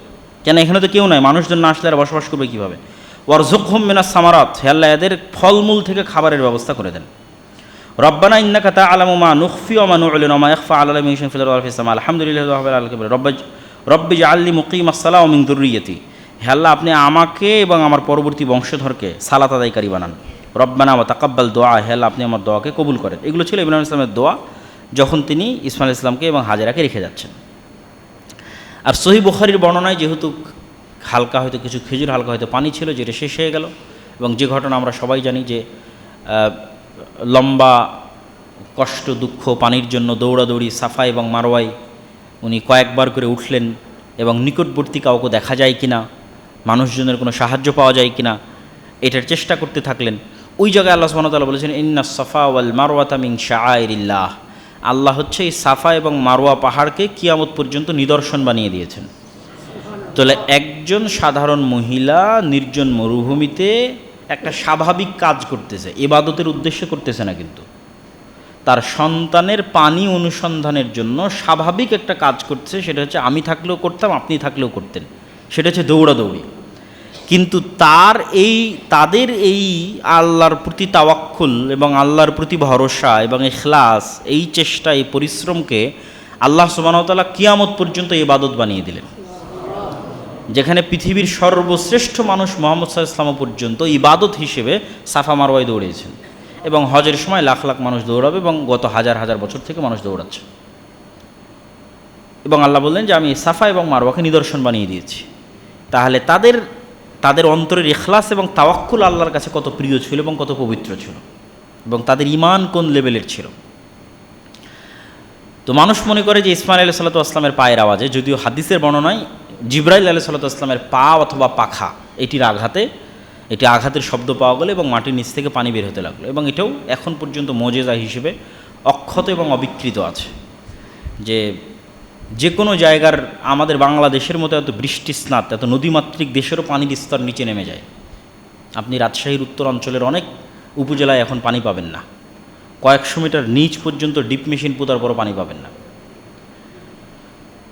কেন এখানে তো কেউ নাই, মানুষজন না আসলে আর বসবাস করবে কীভাবে? ওয়ারযুকহুম মিনাস সামারাত, হে আল্লাহ এদের ফলমূল থেকে খাবারের ব্যবস্থা করে দেন। রব্বানা ইন্নাকা তা'লামু মা নুখফি ওয়া মা নু'লিনু ওয়া মা ইয়াখফা আলাল্লাহি মিন শাইইন ফিল আরদি ওয়া ফিস সামা আলহামদুলিল্লাহি রাব্বিল আলামিন রব্বি জাআলনি মুকিমাস সালাহ ওয়া মিন যুররিয়্যাতি, হে আল্লাহ আপনি আমাকে এবং আমার পরবর্তী বংশধরকে সালাত আদায়কারী বানান। রব্বানা ওয়া তাকাব্বাল দুআ, হে আল্লাহ আপনি আমার দোয়াকে কবুল করেন। এগুলো ছিল ইব্রাহিম ইসলামের দোয়া যখন তিনি ইসমাইল ইসলামকে এবং হাজেরাকে রেখে যাচ্ছেন। আর সহিহ বুখারীর বর্ণনায় যেহেতু হালকা হয়তো কিছু খেজুর, হালকা হয়তো পানি ছিল, যেটা শেষ হয়ে গেল, এবং যে ঘটনা আমরা সবাই জানি যে লম্বা কষ্ট দুঃখ পানির জন্য দৌড়াদৌড়ি সাফা এবং মারওয়ায় উনি কয়েকবার করে উঠলেন এবং নিকটবর্তী কাউকে দেখা যায় কিনা, মানুষজনের কোনো সাহায্য পাওয়া যায় কিনা এটার চেষ্টা করতে থাকলেন। ওই জায়গায় আল্লাহ সুবহানাহু ওয়া তাআলা বলেছেন ইন্নাস সাফা ওয়াল মারওয়াতা মিন শাআইরিল্লাহ, আল্লাহ হচ্ছে এই সাফা এবং মারওয়া পাহাড়কে কিয়ামত পর্যন্ত নিদর্শন বানিয়ে দিয়েছেন। তাহলে একজন সাধারণ মহিলা নির্জন মরুভূমিতে একটা স্বাভাবিক কাজ করতেছে, ইবাদতের উদ্দেশ্যে করতেছে না, কিন্তু তার সন্তানের পানি অনুসন্ধানের জন্য স্বাভাবিক একটা কাজ করতেছে। সেটা হচ্ছে আমি থাকলেও করতাম, আপনি থাকলেও করতেন, সেটা হচ্ছে দৌড়াদৌড়ি। কিন্তু তাদের এই আল্লাহর প্রতি তাওয়াক্কুল এবং আল্লাহর প্রতি ভরসা এবং ইখলাস, এই চেষ্টা, এই পরিশ্রমকে আল্লাহ সুবহানাহু ওয়া তাআলা কিয়ামত পর্যন্ত ইবাদত বানিয়ে দিলেন। যেখানে পৃথিবীর সর্বশ্রেষ্ঠ মানুষ মুহাম্মদ সাল্লাল্লাহু আলাইহি ওয়াসাল্লাম পর্যন্ত ইবাদত হিসেবে সাফা মারওয়ায় দৌড়িয়েছেন, এবং হজের সময় লাখ লাখ মানুষ দৌড়াবে, এবং গত হাজার হাজার বছর থেকে মানুষ দৌড়াচ্ছে। এবং আল্লাহ বললেন যে আমি সাফা এবং মারওয়াকে নিদর্শন বানিয়ে দিয়েছি। তাহলে তাদের অন্তরের ইখলাস এবং তাওয়াক্কুল আল্লাহর কাছে কত প্রিয় ছিল এবং কত পবিত্র ছিল, এবং তাদের ঈমান কোন লেভেলের ছিল। তো মানুষ মনে করে যে ইসমাঈল আলাইহিস সালাতু ওয়াস সালামের পায়ের আওয়াজে, যদিও হাদিসের বর্ণনায় জিবরাইল আলাইহিস সালাতু ওয়াস সালামের পা অথবা পাখা এটির আঘাতের শব্দ পাওয়া গেল এবং মাটির নিচ থেকে পানি বের হতে লাগলো, এবং এটাও এখন পর্যন্ত মুজিজা হিসেবে অক্ষত এবং অবিকৃত আছে। যে কোনো জায়গার, আমাদের বাংলাদেশের মতো এত বৃষ্টিস্নাত, এত নদীমাতৃক দেশেরও পানির স্তর নিচে নেমে যায়। আপনি রাজশাহীর উত্তর অঞ্চলের অনেক উপজেলায় এখন পানি পাবেন না, কয়েকশো মিটার নিচ পর্যন্ত ডিপ মেশিন পোতার পরও পানি পাবেন না।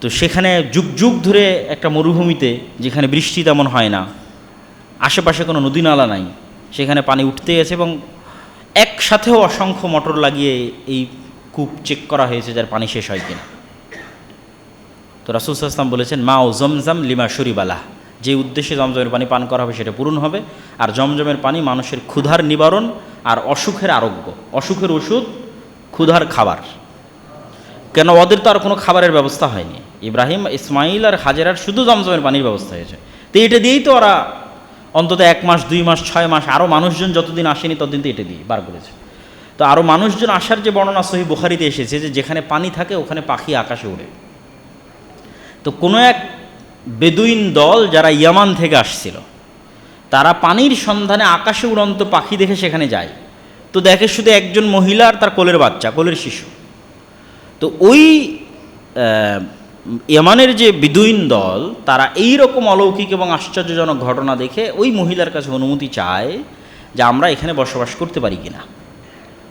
তো সেখানে যুগ যুগ ধরে একটা মরুভূমিতে, যেখানে বৃষ্টি তেমন হয় না, আশেপাশে কোনো নদী নালা নাই, সেখানে পানি উঠতে গেছে, এবং একসাথেও অসংখ্য মোটর লাগিয়ে এই কূপ চেক করা হয়েছে যার পানি শেষ হয় কিনা। তো রাসূল সাল্লাল্লাহু আলাইহি ওয়াসাল্লাম বলেছেন মা ও জমজম লিমা শরিবালাহ, যে উদ্দেশ্যে জমজমের পানি পান করা হবে সেটা পূরণ হবে। আর জমজমের পানি মানুষের ক্ষুধার নিবারণ আর অসুখের আরোগ্য, অসুখের ওষুধ, ক্ষুধার খাবার। কেন ওদের তো আর কোনো খাবারের ব্যবস্থা হয়নি, ইব্রাহিম, ইসমাইল আর হাজেরার শুধু জমজমের পানির ব্যবস্থা হয়েছে। তো এটা দিয়েই তো ওরা অন্তত 1 মাস 2 মাস 6 মাস, আরও মানুষজন যতদিন আসেনি ততদিন তো এটা দিয়ে বার করেছে। তো আরও মানুষজন আসার যে বর্ণনা সহিহ বুখারীতে এসেছে যে যেখানে পানি থাকে ওখানে পাখি আকাশে ওড়ে। তো কোনো এক বেদুইন দল যারা ইয়ামান থেকে আসছিল, তারা পানির সন্ধানে আকাশে উড়ন্ত পাখি দেখে সেখানে যায়। তো দেখে শুধু একজন মহিলা আর তার কোলের বাচ্চা, কোলের শিশু। তো ওই ইয়ামানের যে বেদুইন দল, তারা এই রকম অলৌকিক এবং আশ্চর্যজনক ঘটনা দেখে ওই মহিলার কাছে অনুমতি চায় যে আমরা এখানে বসবাস করতে পারি কিনা।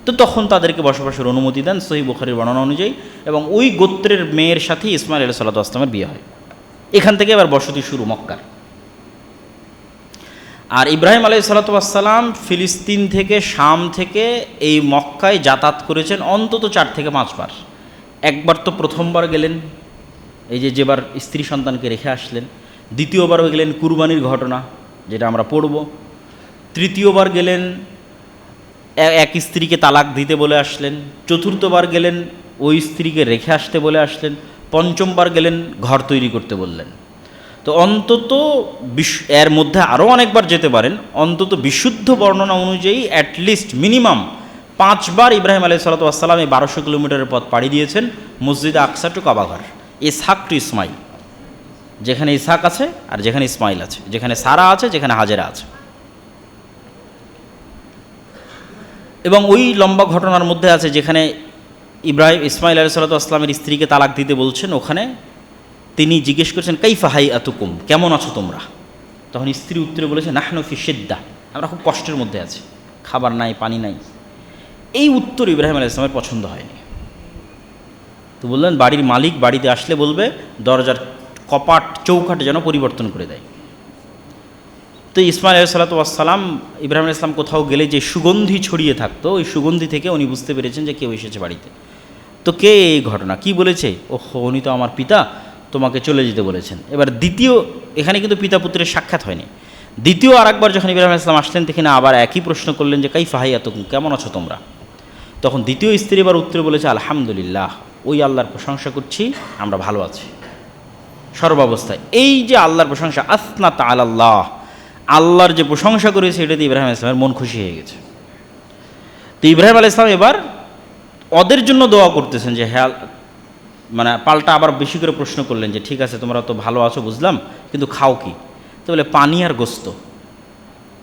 তো তখন তাদেরকে বসবাসের অনুমতি দেন সহিহ বুখারীর বর্ণনা অনুযায়ী, এবং ওই গোত্রের মেয়ের সাথে ইসমাঈল আলাইহিস সালাতু ওয়াস সালামের বিয়ে হয়। এখান থেকে এবার বসতি শুরু মক্কার। আর ইব্রাহিম আলাইহিস সালাতু ওয়াস সালাম ফিলিস্তিন থেকে, শাম থেকে এই মক্কায় যাতায়াত করেছেন অন্তত 4 থেকে 5 বার। একবার তো প্রথমবার গেলেন, এই যেবার স্ত্রী সন্তানকে রেখে আসলেন। দ্বিতীয়বার গেলেন কুরবানির ঘটনা, যেটা আমরা পড়ব। তৃতীয়বার গেলেন এক স্ত্রীকে তালাক দিতে বলে আসলেন। চতুর্থবার গেলেন ওই স্ত্রীকে রেখে আসতে বলে আসলেন। পঞ্চমবার গেলেন ঘর তৈরি করতে বললেন। তো অন্তত এর মধ্যে আরও অনেকবার যেতে পারেন, অন্তত বিশুদ্ধ বর্ণনা অনুযায়ী অ্যাটলিস্ট মিনিমাম 5 বার ইব্রাহিম আলাইহিস সালাতু ওয়াস সালাম এই 1200 কিলোমিটারের পথ পাড়ি দিয়েছেন মসজিদে আকসা টু কাবাঘর, ইসহাক টু ইসমাইল, যেখানে ইসহাক আছে আর যেখানে ইসমাইল আছে, যেখানে সারা আছে, যেখানে হাজেরা আছে। এবং ওই লম্বা ঘটনার মধ্যে আছে যেখানে ইসমাইল আলাইহিস সালাতু ওয়াস সালামের স্ত্রীকে তালাক দিতে বলছেন, ওখানে তিনি জিজ্ঞেস করছেন কাইফা হাইআতুকুম, কেমন আছো তোমরা? তখন স্ত্রী উত্তরে বলেছে নাহনু ফি শিদ্দা, আমরা খুব কষ্টের মধ্যে আছি, খাবার নাই, পানি নাই। এই উত্তর ইব্রাহিম আলাইহিস সালামের পছন্দ হয়নি। তো বললেন বাড়ির মালিক বাড়িতে আসলে বলবে দরজার কপাট চৌকাট যেন পরিবর্তন করে দেয়। তো ইসমাইল আলাইহিসসালাম ইব্রাহিম আলাইহিস সালাম কোথাও গেলে যে সুগন্ধি ছড়িয়ে থাকতো, ওই সুগন্ধি থেকে উনি বুঝতে পেরেছেন যে কেউ এসেছে বাড়িতে। তো কে এই ঘটনা কি বলেছে? ওহো, উনি তো আমার পিতা, তোমাকে চলে যেতে বলেছেন। এবার দ্বিতীয়, এখানে কিন্তু পিতা পুত্রের সাক্ষাৎ হয়নি। দ্বিতীয় আরেকবার যখন ইব্রাহিম আলাইহিস সালাম আসলেন, দেখে না আবার একই প্রশ্ন করলেন যে কাইফা হাইয়াতুকুম, কেমন আছো তোমরা? তখন দ্বিতীয় স্ত্রী এবার উত্তরে বলেছে আলহামদুলিল্লাহ, ওই আল্লাহর প্রশংসা করছি, আমরা ভালো আছি সর্বাবস্থায়। এই যে আল্লাহর প্রশংসা, আসনা তাআলাল্লাহ, আল্লাহর যে প্রশংসা করেছে, এটাতে ইব্রাহিম আলাইহিস সালামের মন খুশি হয়ে গেছে। তো ইব্রাহিম আলাইহিস সালাম এবার ওদের জন্য দোয়া করতেছেন যে হ্যাঁ, মানে পাল্টা আবার বেশি করে প্রশ্ন করলেন যে ঠিক আছে তোমরা তো ভালো আছো বুঝলাম, কিন্তু খাও কি? তো বলে পানি আর গোস্ত।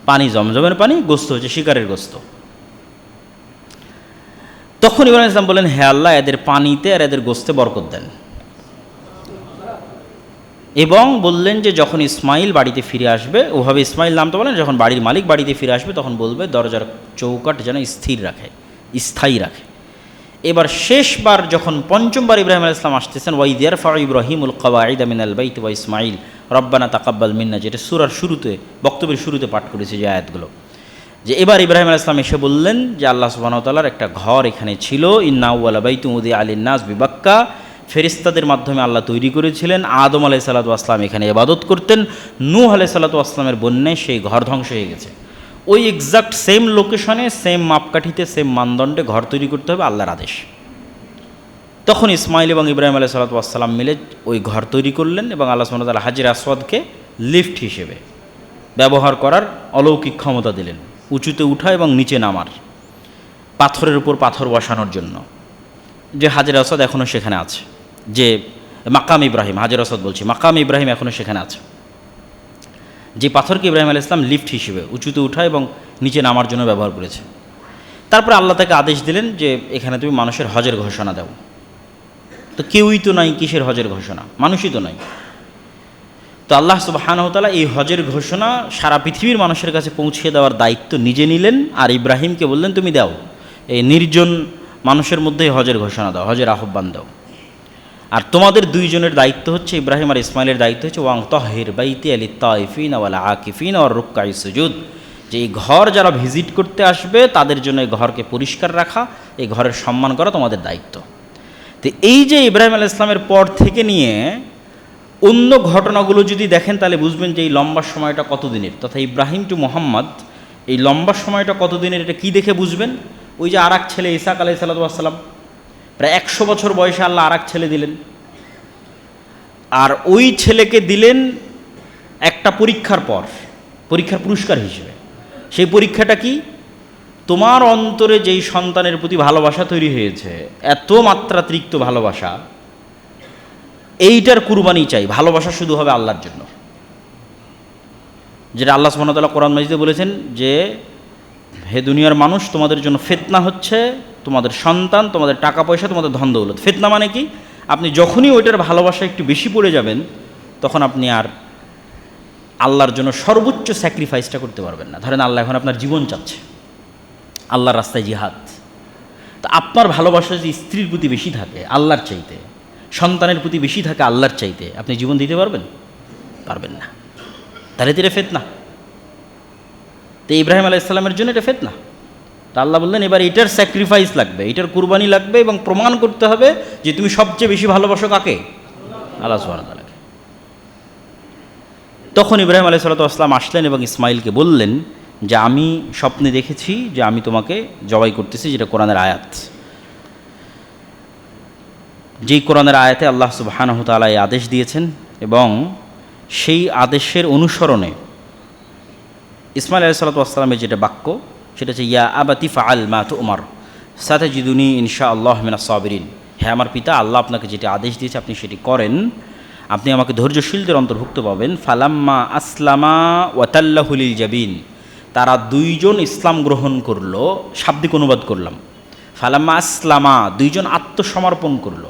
পানি জমজমের পানি, গোস্ত হচ্ছে শিকারের গোস্ত। তখন ইব্রাহিম ইসলাম বলেন হে আল্লাহ, এদের পানিতে আর এদের গোস্তে বরকত দেন। এবং বললেন যে যখন ইসমাইল বাড়িতে ফিরে আসবে, ওভাবে ইসমাইল নাম তো বলেন, যখন বাড়ির মালিক বাড়িতে ফিরে আসবে তখন বলবে দরজার চৌকাঠ যেন স্থির রাখে, স্থায়ী রাখে। এবার শেষবার যখন পঞ্চমবার ইব্রাহিম আলাইহিস সালাম আসতেছেন, ওয়াইদ ইয়ারফাউ ইব্রাহিমুল কওয়াইদা মিনাল বাইতি ওয়া ইসমাইল রব্বানা তাকাব্বাল মিন্না, যেটা সূরার শুরুতে, বক্তব্যের শুরুতে পাঠ করেছে যে আয়াতগুলো, যে এবার ইব্রাহিম আলাইহিস সালাম এসে বললেন যে আল্লাহ সুবহানাহু ওয়া তাআলার একটা ঘর এখানে ছিল, ইন্না আউওয়ালা বাইতুন উযিআ লিন-নাস বিবাক্কা, ফেরেশতাদের মাধ্যমে আল্লাহ তৈরি করেছিলেন। আদম আলাইহিস সালাতু ওয়াস সালাম এখানে ইবাদত করতেন, নূহ আলাইহিস সালাতু ওয়াস সালামের বন্যায় সেই ঘর ধ্বংস হয়ে গেছে। ওই এক্সাক্ট সেম লোকেশনে, সেম মাপকাঠিতে, সেম মানদণ্ডে ঘর তৈরি করতে হবে, আল্লাহর আদেশ। তখন ইসমাইল এবং ইব্রাহিম আলাইহিস সালাতু ওয়াস সালাম মিলে ওই ঘর তৈরি করলেন এবং আল্লাহ সুবহানাহু ওয়া তাআলা হাজরে আসওয়াদকে লিফট হিসেবে ব্যবহার করার অলৌকিক ক্ষমতা দিলেন, উঁচুতে উঠা এবং নিচে নামার, পাথরের উপর পাথর বসানোর জন্য। যে হাজরে আসওয়াদ এখনও সেখানে আছে, যে মাকাম ইব্রাহিম, হাজরে আসওয়াদ বলছি, মাকাম ইব্রাহিম এখনও সেখানে আছে, যে পাথরকে ইব্রাহিম আলাইহিস সালাম লিফট হিসেবে উঁচুতে উঠা এবং নিচে নামার জন্য ব্যবহার করেছে। তারপরে আল্লাহ তাকে আদেশ দিলেন যে এখানে তুমি মানুষের হজের ঘোষণা দাও। তো কেউই তো নাই, কিসের হজের ঘোষণা? মানুষই তো নাই। তো আল্লাহ সুবহানাহু ওয়া তাআলা এই হজের ঘোষণা সারা পৃথিবীর মানুষের কাছে পৌঁছে দেওয়ার দায়িত্ব নিজে নিলেন, আর ইব্রাহিমকে বললেন তুমি দাও, এই নির্জন মানুষের মধ্যে হজের ঘোষণা দাও, হজের আহ্বান দাও। আর তোমাদের দুইজনের দায়িত্ব হচ্ছে, ইব্রাহিম আর ইসমাইলের দায়িত্ব হচ্ছে ওয়াং তাহির বাইতি লিত-তাইফিনা ওয়াল আকিফিনা ওয়ার রুকআই সুজুদ, যে এই ঘর যারা ভিজিট করতে আসবে তাদের জন্য এই ঘরকে পরিষ্কার রাখা, এই ঘরের সম্মান করা তোমাদের দায়িত্ব। তো এই যে ইব্রাহিম আলাইহিস সালামের পর থেকে নিয়ে অন্য ঘটনাগুলো যদি দেখেন তাহলে বুঝবেন যে এই লম্বা সময়টা কতদিনের, তথা ইব্রাহিম টু মোহাম্মদ এই লম্বা সময়টা কতদিনের, এটা কি দেখে বুঝবেন? ওই যে আর এক ছেলে ইসাক আলাইহিস সালাম, প্রায় 100 বছর বয়সে আল্লাহ আর এক ছেলে দিলেন, আর ওই ছেলেকে দিলেন একটা পরীক্ষার পর, পরীক্ষার পুরস্কার হিসেবে। সেই পরীক্ষাটা কি? তোমার অন্তরে যেই সন্তানের প্রতি ভালোবাসা তৈরি হয়েছে, এত মাত্রাতিরিক্ত ভালোবাসা, এইটার কুরবানি চাই। ভালোবাসা শুধু হবে আল্লাহর জন্য, যেটা আল্লাহ সুবহানাহু ওয়া তাআলা কোরআন মাজিদে বলেছেন যে হে দুনিয়ার মানুষ, তোমাদের জন্য ফিতনা হচ্ছে তোমাদের সন্তান, তোমাদের টাকা পয়সা, তোমাদের ধন দৌলত। ফিতনা মানে কি? আপনি যখনই ওইটার ভালোবাসা একটু বেশি পড়ে যাবেন, তখন আপনি আর আল্লাহর জন্য সর্বোচ্চ স্যাক্রিফাইসটা করতে পারবেন না। ধরেন আল্লাহ এখন আপনার জীবন চাচ্ছে, আল্লাহর রাস্তায় জিহাদ, তো আপনার ভালোবাসা যদি স্ত্রীর প্রতি বেশি থাকে আল্লাহর চাইতে, সন্তানের প্রতি বেশি থাকে আল্লাহর চাইতে, আপনি জীবন দিতে পারবেন? পারবেন না। তাহলে তো এটা ফিতনা। তো ইব্রাহিম আলাইহিস সালামের জন্য এটা ফিতনা। তা আল্লাহ বললেন এবার এটার স্যাক্রিফাইস লাগবে, এটার কুরবানি লাগবে, এবং প্রমাণ করতে হবে যে তুমি সবচেয়ে বেশি ভালোবাসো কাকে? আল্লাহ সুবহানাহু ওয়া তাআলাকে। তখন ইব্রাহিম আলাইহিস সালাম আসলেন এবং ইসমাইলকে বললেন যে আমি স্বপ্নে দেখেছি যে আমি তোমাকে জবাই করতেছি, যেটা কোরআনের আয়াত। যেই কোরআনের আয়াতে আল্লাহ সুবহানাহু ওয়া তাআলা এই আদেশ দিয়েছেন, এবং সেই আদেশের অনুসরণে ইসমাইল আলাইহিস সালামের যেটা বাক্য, সেটা হচ্ছে ইয়া আবাতি ফাআল মা তু'মার সাতাজিদুনি ইনশাআল্লাহ মিনাস সাবিরিন। হ্যাঁ আমার পিতা, আল্লাহ আপনাকে যেটা আদেশ দিয়েছে আপনি সেটি করেন, আপনি আমাকে ধৈর্যশীলদের অন্তর্ভুক্ত পাবেন। ফালাম্মা আসলামা ওয়াতাল্লাহু লিল জাবিন, তারা দুইজন ইসলাম গ্রহণ করলো। শাব্দিক অনুবাদ করলাম, ফালাম্মা আসলামা, দুইজন আত্মসমর্পণ করলো।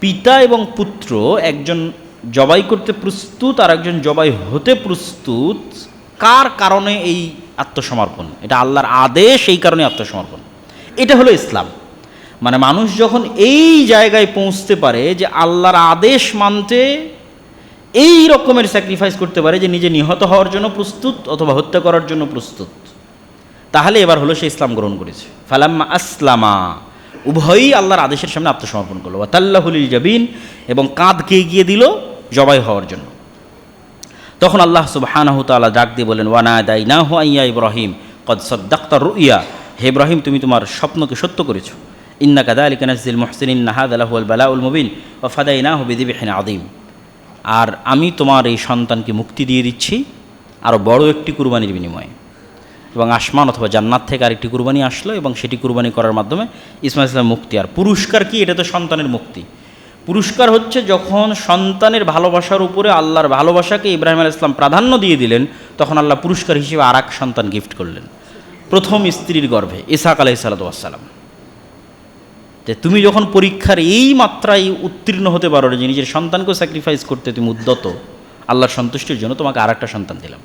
পিতা এবং পুত্র, একজন জবাই করতে প্রস্তুত আর একজন জবাই হতে প্রস্তুত। কার কারণে এই আত্মসমর্পণ? এটা আল্লাহর আদেশ, এই কারণে আত্মসমর্পণ। এটা হলো ইসলাম। মানে মানুষ যখন এই জায়গায় পৌঁছতে পারে যে আল্লাহর আদেশ মানতে এই রকমের স্যাক্রিফাইস করতে পারে যে নিজে নিহত হওয়ার জন্য প্রস্তুত অথবা হত্যা করার জন্য প্রস্তুত, তাহলে এবার হলো সে ইসলাম গ্রহণ করেছে। ফালাম্মা আসলামা, উভয়ই আল্লাহর আদেশের সামনে আত্মসমর্পণ করলো। ওয়াতাল্লাহুলিল জাবিন, এবং কাঁধকে এগিয়ে দিল জবাই হওয়ার জন্য। তখন আল্লাহ সুবহানাহু তাআলা ডাক দিয়ে বলেন, ওয়ানাদাইনাহু আইয়া ইব্রাহিম কদ সাদ্দাকতা রুইয়া, হে ইব্রাহিম তুমি তোমার স্বপ্নকে সত্য করেছো। ইন্না কাযালিকা নাজজিল মুহসিনিন, হাযা লাহুল বালাউল মুবিন ওয়া ফাদাইনাহু বিযিবহিন আযীম। আর আমি তোমার এই সন্তানকে মুক্তি দিয়ে দিচ্ছি আরও বড় একটি কুরবানির বিনিময়ে। এবং আসমান অথবা জান্নাত থেকে আরেকটি কুরবানি আসলো এবং সেটি কুরবানি করার মাধ্যমে ইসমাইল ইসলাম মুক্তি। আর পুরস্কার কি? এটা তো সন্তানের মুক্তি। পুরস্কার হচ্ছে যখন সন্তানের ভালোবাসার উপরে আল্লাহর ভালোবাসাকে ইব্রাহিম আলাইহিস সালাম প্রাধান্য দিয়ে দিলেন, তখন আল্লাহ পুরস্কার হিসেবে আর এক সন্তান গিফট করলেন, প্রথম স্ত্রীর গর্ভে ইসহাক আলাইহিস সালাম। যে তুমি যখন পরীক্ষার এই মাত্রায় উত্তীর্ণ হতে পারো যে নিজের সন্তানকেও স্যাক্রিফাইস করতে তুমি উদ্যত, আল্লাহর সন্তুষ্টির জন্য তোমাকে আর একটা সন্তান দিলাম।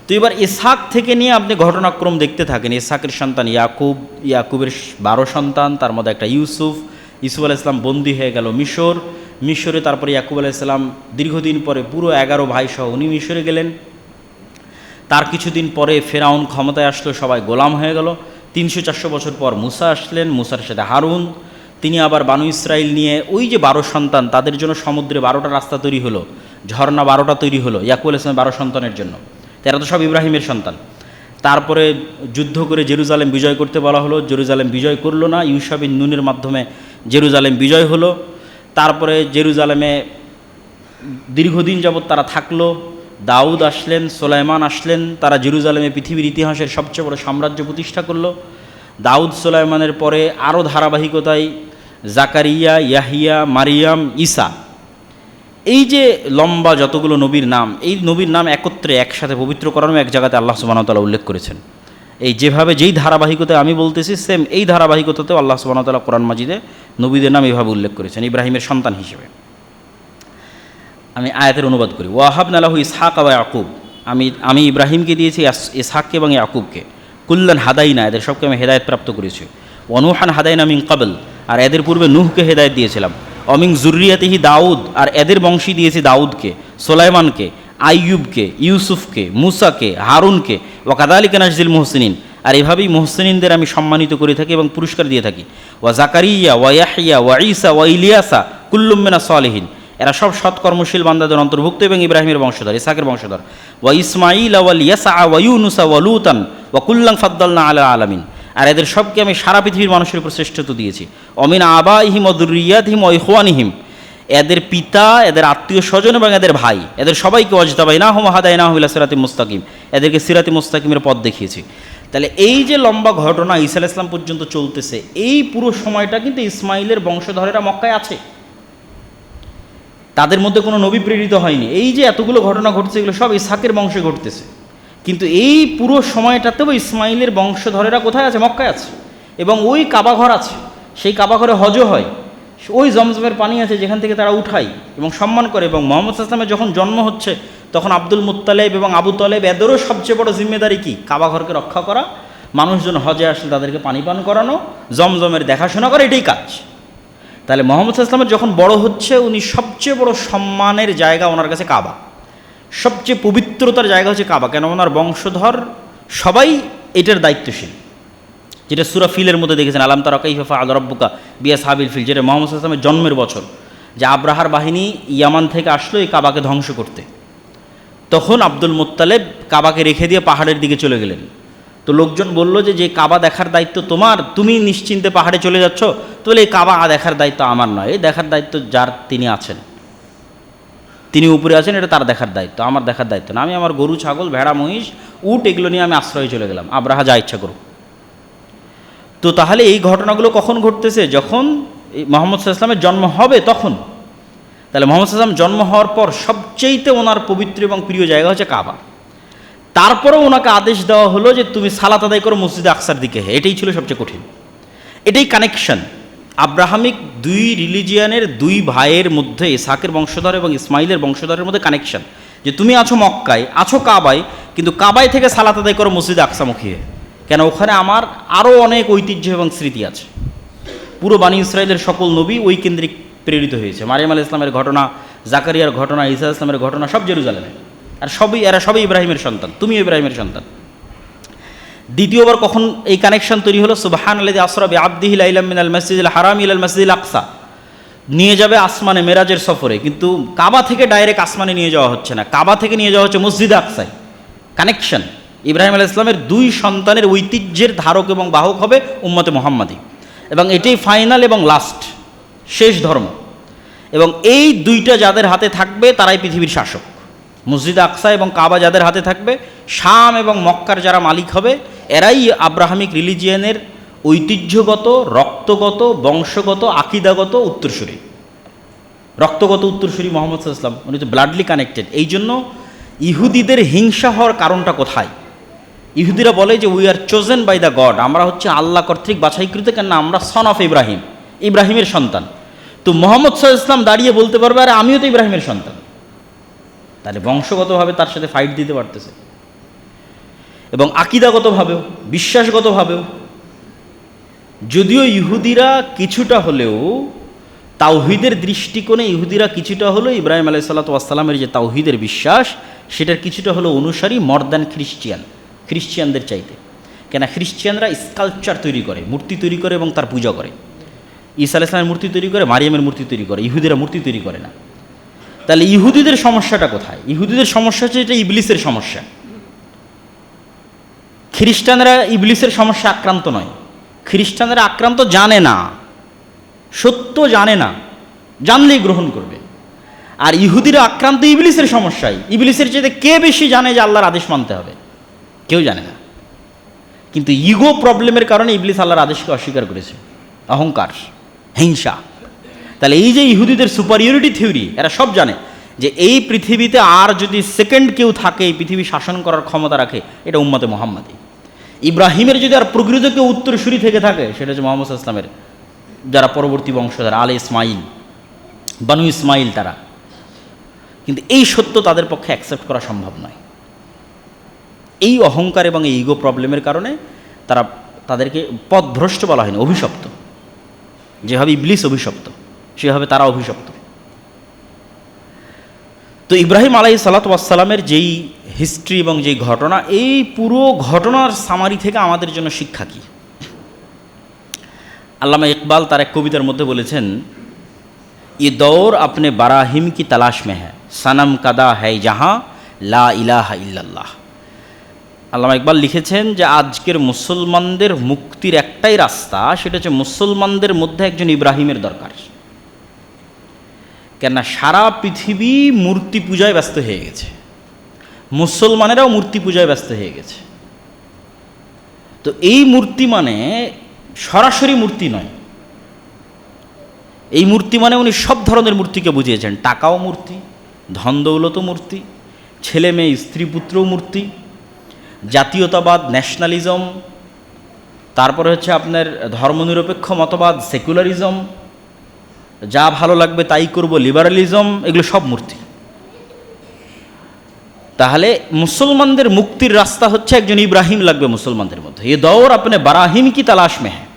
তো এবার ইসহাক থেকে নিয়ে আপনি ঘটনাক্রম দেখতে থাকেন। ইসহাকের সন্তান ইয়াকুব, ইয়াকুবের 12 সন্তান, তার মধ্যে একটা ইউসুফ আলাইহিস সালাম বন্দী হয়ে গেল মিশরে। তারপরে ইয়াকুব আলাইহিস সালাম দীর্ঘদিন পরে পুরো 11 ভাই সহ উনি মিশরে গেলেন। তার কিছুদিন পরে ফেরাউন ক্ষমতায় আসলো, সবাই গোলাম হয়ে গেল। 300-400 বছর পর মুসা আসলেন, মুসার সাথে হারুন, তিনি আবার বানু ইসরাইল নিয়ে ওই যে 12 সন্তান, তাদের জন্য সমুদ্রে 12টা রাস্তা তৈরি হলো, ঝর্ণা 12টা তৈরি হলো ইয়াকুব আলাইহিস সালামের 12 সন্তানের জন্য। এরা তো সব ইব্রাহিমের সন্তান। তারপরে যুদ্ধ করে জেরুজালেম বিজয় করতে বলা হলো, জেরুজালেম বিজয় করলো না, ইউশা বিন নুনের মাধ্যমে জেরুজালেম বিজয় হলো। তারপরে জেরুজালেমে দীর্ঘদিন যাবৎ তারা থাকলো। দাউদ আসলেন, সুলাইমান আসলেন, তারা জেরুজালেমে পৃথিবীর ইতিহাসের সবচেয়ে বড় সাম্রাজ্য প্রতিষ্ঠা করলো। দাউদ সুলাইমানের পরে আরও ধারাবাহিকতায় জাকারিয়া, ইয়াহিয়া, মারিয়াম, ঈসা, এই যে লম্বা যতগুলো নবীর নাম, এই নবীর নাম একত্রে একসাথে পবিত্র করানো এক জায়গাতে আল্লাহ সুবহানাহু ওয়া তাআলা উল্লেখ করেছেন। এই যেভাবে যেই ধারাবাহিকতায় আমি বলতেছি, সেম এই ধারাবাহিকতাতেও আল্লাহ সুবহানাহু ওয়া তাআলা কোরআন মাজিদে নবীদের নাম এইভাবে উল্লেখ করেছেন ইব্রাহিমের সন্তান হিসেবে। আমি আয়াতের অনুবাদ করি। ওয়াহাবনা লাহু ইসহাক ওয়া ইয়াকুব, আমি ইব্রাহিমকে দিয়েছি ইসহাককে এবং ইয়াকুবকে। কুল্লান হাদাইনা, এদের সবকে আমি হেদায়েত প্রাপ্ত করেছি। ওয়ানুহান হাদাইনা মিন ক্বাবল, আর এদের পূর্বে নূহকে হেদায়েত দিয়েছিলাম। অমিন জুররিয়াতিহি দাউদ, আর এদের বংশী দিয়েছি দাউদকে, সুলাইমানকে, আইয়ুবকে, ইউসুফকে, মুসাকে, হারুনকে। ওয়া কাযালিকা নাজজিল মুহসিনিন, আর এভাবেই মুহসিনিনদের আমি সম্মানিত করে থাকি এবং পুরস্কার দিয়ে থাকি। ওয়া জাকারিয়া ওয়া ইয়াহইয়া ওয়া ঈসা ওয়া ইলিয়াসা কুল্লুম মিনাস সালিহিন, এরা সব সৎকর্মশীল বান্দাদের অন্তর্ভুক্ত এবং ইব্রাহিমের বংশধর, ইসহাকের বংশধর। ওয়া ইসমাঈল ওয়া ইয়াসা ওয়া ইউনুসা ওয়া লুতান ওয়া কুল্লান ফাদ্দালনা আলা আলামিন, আর এদের সবকে আমি সারা পৃথিবীর মানুষের উপর শ্রেষ্ঠত্ব দিয়েছি। অমিন আবাইহিম ওয়া যুররিয়াতিহিম ওয়া ইখওয়ানিহিম, এদের পিতা, এদের আত্মীয় স্বজন এবং এদের ভাই, এদের সবাইকে ওয়াজতাবাইনাহুম ওয়া হাদাইনাহুম ইলা সিরাতিম মুস্তাকিম, এদেরকে সিরাতে মুস্তাকিমের পথ দেখিয়েছি। তাহলে এই যে লম্বা ঘটনা ঈসা আলাইহিস সালাম পর্যন্ত চলতেছে, এই পুরো সময়টা কিন্তু ইসমাইলের বংশধরেরা মক্কায় আছে, তাদের মধ্যে কোনো নবী প্রেরিত হয়নি। এই যে এতগুলো ঘটনা ঘটছে, এগুলো সব ইসহাকের বংশে ঘটতেছে। কিন্তু এই পুরো সময়টাতেও ইসমাইলের বংশধরেরা কোথায় আছে? মক্কায় আছে। এবং ওই কাবাঘর আছে, সেই কাবাঘরে হজও হয়, ওই জমজমের পানি আছে যেখান থেকে তারা উঠায় এবং সম্মান করে। এবং মুহাম্মদ সাল্লাল্লাহু আলাইহি ওয়াসাল্লামের যখন জন্ম হচ্ছে, তখন আব্দুল মুত্তালিব এবং আবু তালেব, এদেরও সবচেয়ে বড় জিম্মেদারি কি? কাবাঘরকে রক্ষা করা, মানুষজন হজে আসলে তাদেরকে পানি পান করানো, জমজমের দেখাশোনা করা, এটাই কাজ। তাহলে মুহাম্মদ সাল্লাল্লাহু আলাইহি ওয়াসাল্লাম যখন বড় হচ্ছে, উনি সবচেয়ে বড় সম্মানের জায়গা ওনার কাছে কাবা, সবচেয়ে পবিত্রতার জায়গা হচ্ছে কাবা। কেন? ওনার বংশধর সবাই এটার দায়িত্বশীল, যেটা সূরা ফিলের মধ্যে দেখেছেন, আলাম তারা কাইফা ফাআলা রাব্বুকা বিআসহাবিল ফিল, যেটা মুহাম্মদ সাল্লাল্লাহু আলাইহি ওয়াসাল্লামের জন্মের বছর, যে আব্রাহার বাহিনী ইয়ামান থেকে আসলো এই কাবাকে ধ্বংস করতে। তখন আব্দুল মুত্তালিব কাবাকে রেখে দিয়ে পাহাড়ের দিকে চলে গেলেন। তো লোকজন বলল যে কাবা দেখার দায়িত্ব তোমার, তুমি নিশ্চিন্তে পাহাড়ে চলে যাচ্ছ। তো বলে এই কাবা দেখার দায়িত্ব আমার নয়, এই দেখার দায়িত্ব যার তিনি আছেন, তিনি উপরে আছেন, এটা তার দেখার দায়িত্ব, আমার দেখার দায়িত্ব না। আমি আমার গরু, ছাগল, ভেড়া, মহিষ, উট এগুলো নিয়ে আমি আশ্রয়ে চলে গেলাম, আব্রাহা যা ইচ্ছা করুক। তো তাহলে এই ঘটনাগুলো কখন ঘটতেছে? যখন মুহাম্মদ সাল্লাল্লাহু আলাইহি ওয়াসাল্লামের জন্ম হবে তখন। তাহলে মুহাম্মদ সাল্লাল্লাহু আলাইহি ওয়াসাল্লাম জন্ম হওয়ার পর সবচেয়েতে ওনার পবিত্র এবং প্রিয় জায়গা হচ্ছে কাবা। তারপরেও ওনাকে আদেশ দেওয়া হলো যে তুমি সালাত আদায় করো মসজিদে আকসার দিকে। এটাই ছিল সবচেয়ে কঠিন, এটাই কানেকশন আব্রাহামিক দুই রিলিজিয়ানের দুই ভাইয়ের মধ্যে, ইসহাকের বংশধর এবং ইসমাইলের বংশধরের মধ্যে কানেকশন, যে তুমি আছো মক্কায়, আছো কাবায়, কিন্তু কাবায় থেকে সালাত আদায় করো মসজিদে আকসামুখী হয়ে। কেন? ওখানে আমার আরও অনেক ঐতিহ্য এবং স্মৃতি আছে। পুরো বানী ইসরায়েলের সকল নবী ওই কেন্দ্রিক প্রেরিত হয়েছে। মারিয়াম আলাইহিস সালামের ঘটনা, জাকারিয়ার ঘটনা, ঈসা ইসলামের ঘটনা সব জেরুজালেমে, আর এরা সবই ইব্রাহিমের সন্তান, তুমিও ইব্রাহিমের সন্তান। দ্বিতীয়বার কখন এই কানেকশন তৈরি হলো? সুবহানাল্লাযী আসরা বিআবদিহি লাইলাম মিনাল মাসজিদিল হারাম ইলাল মাসজিদিল আকসা, নিয়ে যাবে আসমানে মেরাজের সফরে, কিন্তু কাবা থেকে ডাইরেক্ট আসমানে নিয়ে যাওয়া হচ্ছে না, কাবা থেকে নিয়ে যাওয়া হচ্ছে মসজিদে আকসায়। কানেকশন, ইব্রাহিম আলাইহিস সালামের দুই সন্তানের ঐতিহ্যের ধারক এবং বাহক হবে উম্মতে মুহাম্মাদি, এবং এটাই ফাইনাল এবং লাস্ট, শেষ ধর্ম। এবং এই দুইটা যাদের হাতে থাকবে তারাই পৃথিবীর শাসক। মসজিদ আকসা এবং কাবা যাদের হাতে থাকবে, শাম এবং মক্কার যারা মালিক হবে, এরাই আব্রাহামিক রিলিজিয়ানের ঐতিহ্যগত, রক্তগত, বংশগত, আকিদাগত উত্তরসূরি। রক্তগত উত্তরসূরি মোহাম্মদ সাল্লাল্লাহু আলাইহি ওয়াসাল্লাম, উনি তো ব্লাডলি কানেক্টেড। এই জন্য ইহুদিদের হিংসা হওয়ার কারণটা কোথায়? ইহুদিরা বলে যে we are chosen by the God, আমরা হচ্ছে আল্লাহ কর্তৃক বাছাইকৃত, কেন আমরা সন অফ ইব্রাহিম, ইব্রাহিমের সন্তান। তো মোহাম্মদ সাল্লাল্লাহু আলাইহি ওয়াসাল্লাম দাঁড়িয়ে বলতে পারবে আরে আমিও তো ইব্রাহিমের সন্তান, তাহলে বংশগতভাবে তার সাথে ফাইট দিতে পারতেছে, এবং আকিদাগতভাবেও, বিশ্বাসগতভাবেও। যদিও ইহুদিরা কিছুটা হলেও তাওহীদের দৃষ্টিকোণে, ইহুদিরা কিছুটা হলেও ইব্রাহিম আলাইহিসসালাতু ওয়াসসালামের যে তাওহীদের বিশ্বাস, সেটার কিছুটা হলেও অনুসারী মোর দ্যান খ্রিস্টিয়ানদের চাইতে। কেন? খ্রিস্টিয়ানরা স্কাল্পচার তৈরি করে, মূর্তি তৈরি করে এবং তার পূজা করে। ঈসা আলাইহিস সালামের মূর্তি তৈরি করে, মারিয়ামের মূর্তি তৈরি করে, ইহুদিরা মূর্তি তৈরি করে না। তাহলে ইহুদিদের সমস্যাটা কোথায়? ইহুদিদের সমস্যা হচ্ছে এটা ইবলিসের সমস্যা। খ্রিস্টানরা ইবলিসের সমস্যা আক্রান্ত নয়, খ্রিস্টানরা আক্রান্ত জানে না, সত্য জানে না, জানলেই গ্রহণ করবে। আর ইহুদিরা আক্রান্ত ইবলিসের সমস্যায়, ইবলিসের চাইতে কে বেশি জানে যে আল্লাহর আদেশ মানতে হবে? কেউ জানে না। কিন্তু ইগো প্রবলেমের কারণে ইবলিস আল্লাহর আদেশকে অস্বীকার করেছে, অহংকার, হিংসা। তাহলে এই যে ইহুদিদের সুপারিয়রিটি থিওরি, এরা সব জানে যে এই পৃথিবীতে আর যদি সেকেন্ড কেউ থাকে এই পৃথিবী শাসন করার ক্ষমতা রাখে, এটা উম্মতে মুহাম্মাদি। ইব্রাহিমের যদি আর প্রকৃত কেউ উত্তরসূরি থেকে থাকে, সেটা হচ্ছে মুহাম্মদ সাল্লাল্লাহু আলাইহি ওয়াসাল্লামের যারা পরবর্তী বংশধর, আলে ইসমাইল, বানু ইসমাইল তারা। কিন্তু এই সত্য তাদের পক্ষে অ্যাকসেপ্ট করা সম্ভব নয়। এই অহংকার এবং এই ইগো প্রবলেমের কারণে তাদেরকে পথভ্রষ্ট বলা হয়নি, অভিশপ্ত। যেভাবে ইবলিস অভিশপ্ত, সেভাবে তারা অভিশপ্ত। তো ইব্রাহিম আলাইহিসসালাতু ওয়াসসালামের যেই হিস্ট্রি এবং যেই ঘটনা, এই পুরো ঘটনার সামারি থেকে আমাদের জন্য শিক্ষা কী? আল্লামা ইকবাল তার এক কবিতার মধ্যে বলেছেন, ये दौर अपने बराहिम की तलाश में है, सनम कदा है जहाँ ला इलाहा इल्लल्लाह। আল্লামা ইকবাল লিখেছেন যে আজকের মুসলমানদের মুক্তির একটাই রাস্তা, সেটা হচ্ছে মুসলমানদের মধ্যে একজন ইব্রাহিমের দরকার। কেননা সারা পৃথিবী মূর্তি পূজায় ব্যস্ত হয়ে গেছে, মুসলমানেরাও মূর্তি পূজায় ব্যস্ত হয়ে গেছে। তো এই মূর্তি মানে সরাসরি মূর্তি নয়, এই মূর্তি মানে উনি সব ধরনের মূর্তিকে বুঝিয়েছেন। টাকাও মূর্তি, ধন দৌলতও মূর্তি, ছেলে মেয়ে স্ত্রী পুত্রও মূর্তি, জাতীয়তাবাদ, ন্যাশনালিজম, তারপরে হচ্ছে আপনার ধর্মনিরপেক্ষ মতবাদ, সেকুলারিজম, যা ভালো লাগবে তাই করব, লিবারালিজম, এগুলো সব মূর্তি। তাহলে মুসলমানদের মুক্তির রাস্তা হচ্ছে একজন ইব্রাহিম লাগবে মুসলমানদের মধ্যে। এ দৌর আপনি বারাহিম কি তালাশ মে হ্যাঁ,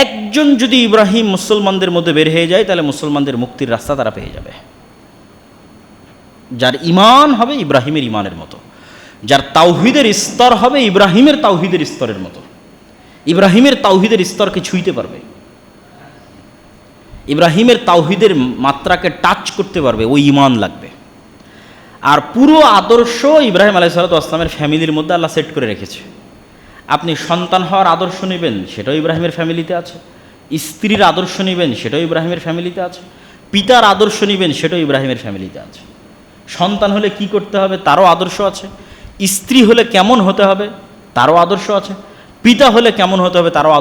একজন যদি ইব্রাহিম মুসলমানদের মধ্যে বের হয়ে যায়, তাহলে মুসলমানদের মুক্তির রাস্তা তারা পেয়ে যাবে। যার ইমান হবে ইব্রাহিমের ইমানের মতো, যার তাওহীদের স্তর হবে ইব্রাহিমের তাওহীদের স্তরের মতো, ইব্রাহিমের তাওহীদের স্তরকে ছুঁইতে পারবে, ইব্রাহিমের তাওহীদের মাত্রাকে টাচ করতে পারবে, ওই ইমান লাগবে। আর পুরো আদর্শ ইব্রাহিম আলাইহিসসালাতু ওয়াসসালামের ফ্যামিলির মধ্যে আল্লাহ সেট করে রেখেছে। আপনি সন্তান হওয়ার আদর্শ নেবেন, সেটাও ইব্রাহিমের ফ্যামিলিতে আছে। স্ত্রীর আদর্শ নেবেন, সেটাও ইব্রাহিমের ফ্যামিলিতে আছে। পিতার আদর্শ নেবেন, সেটাও ইব্রাহিমের ফ্যামিলিতে আছে। সন্তান হলে কি করতে হবে তারও আদর্শ আছে, স্ত্রী হলে কেমন হতে হবে তারও আদর্শ আছে, পিতা হলে কেমন হতে হবে তারও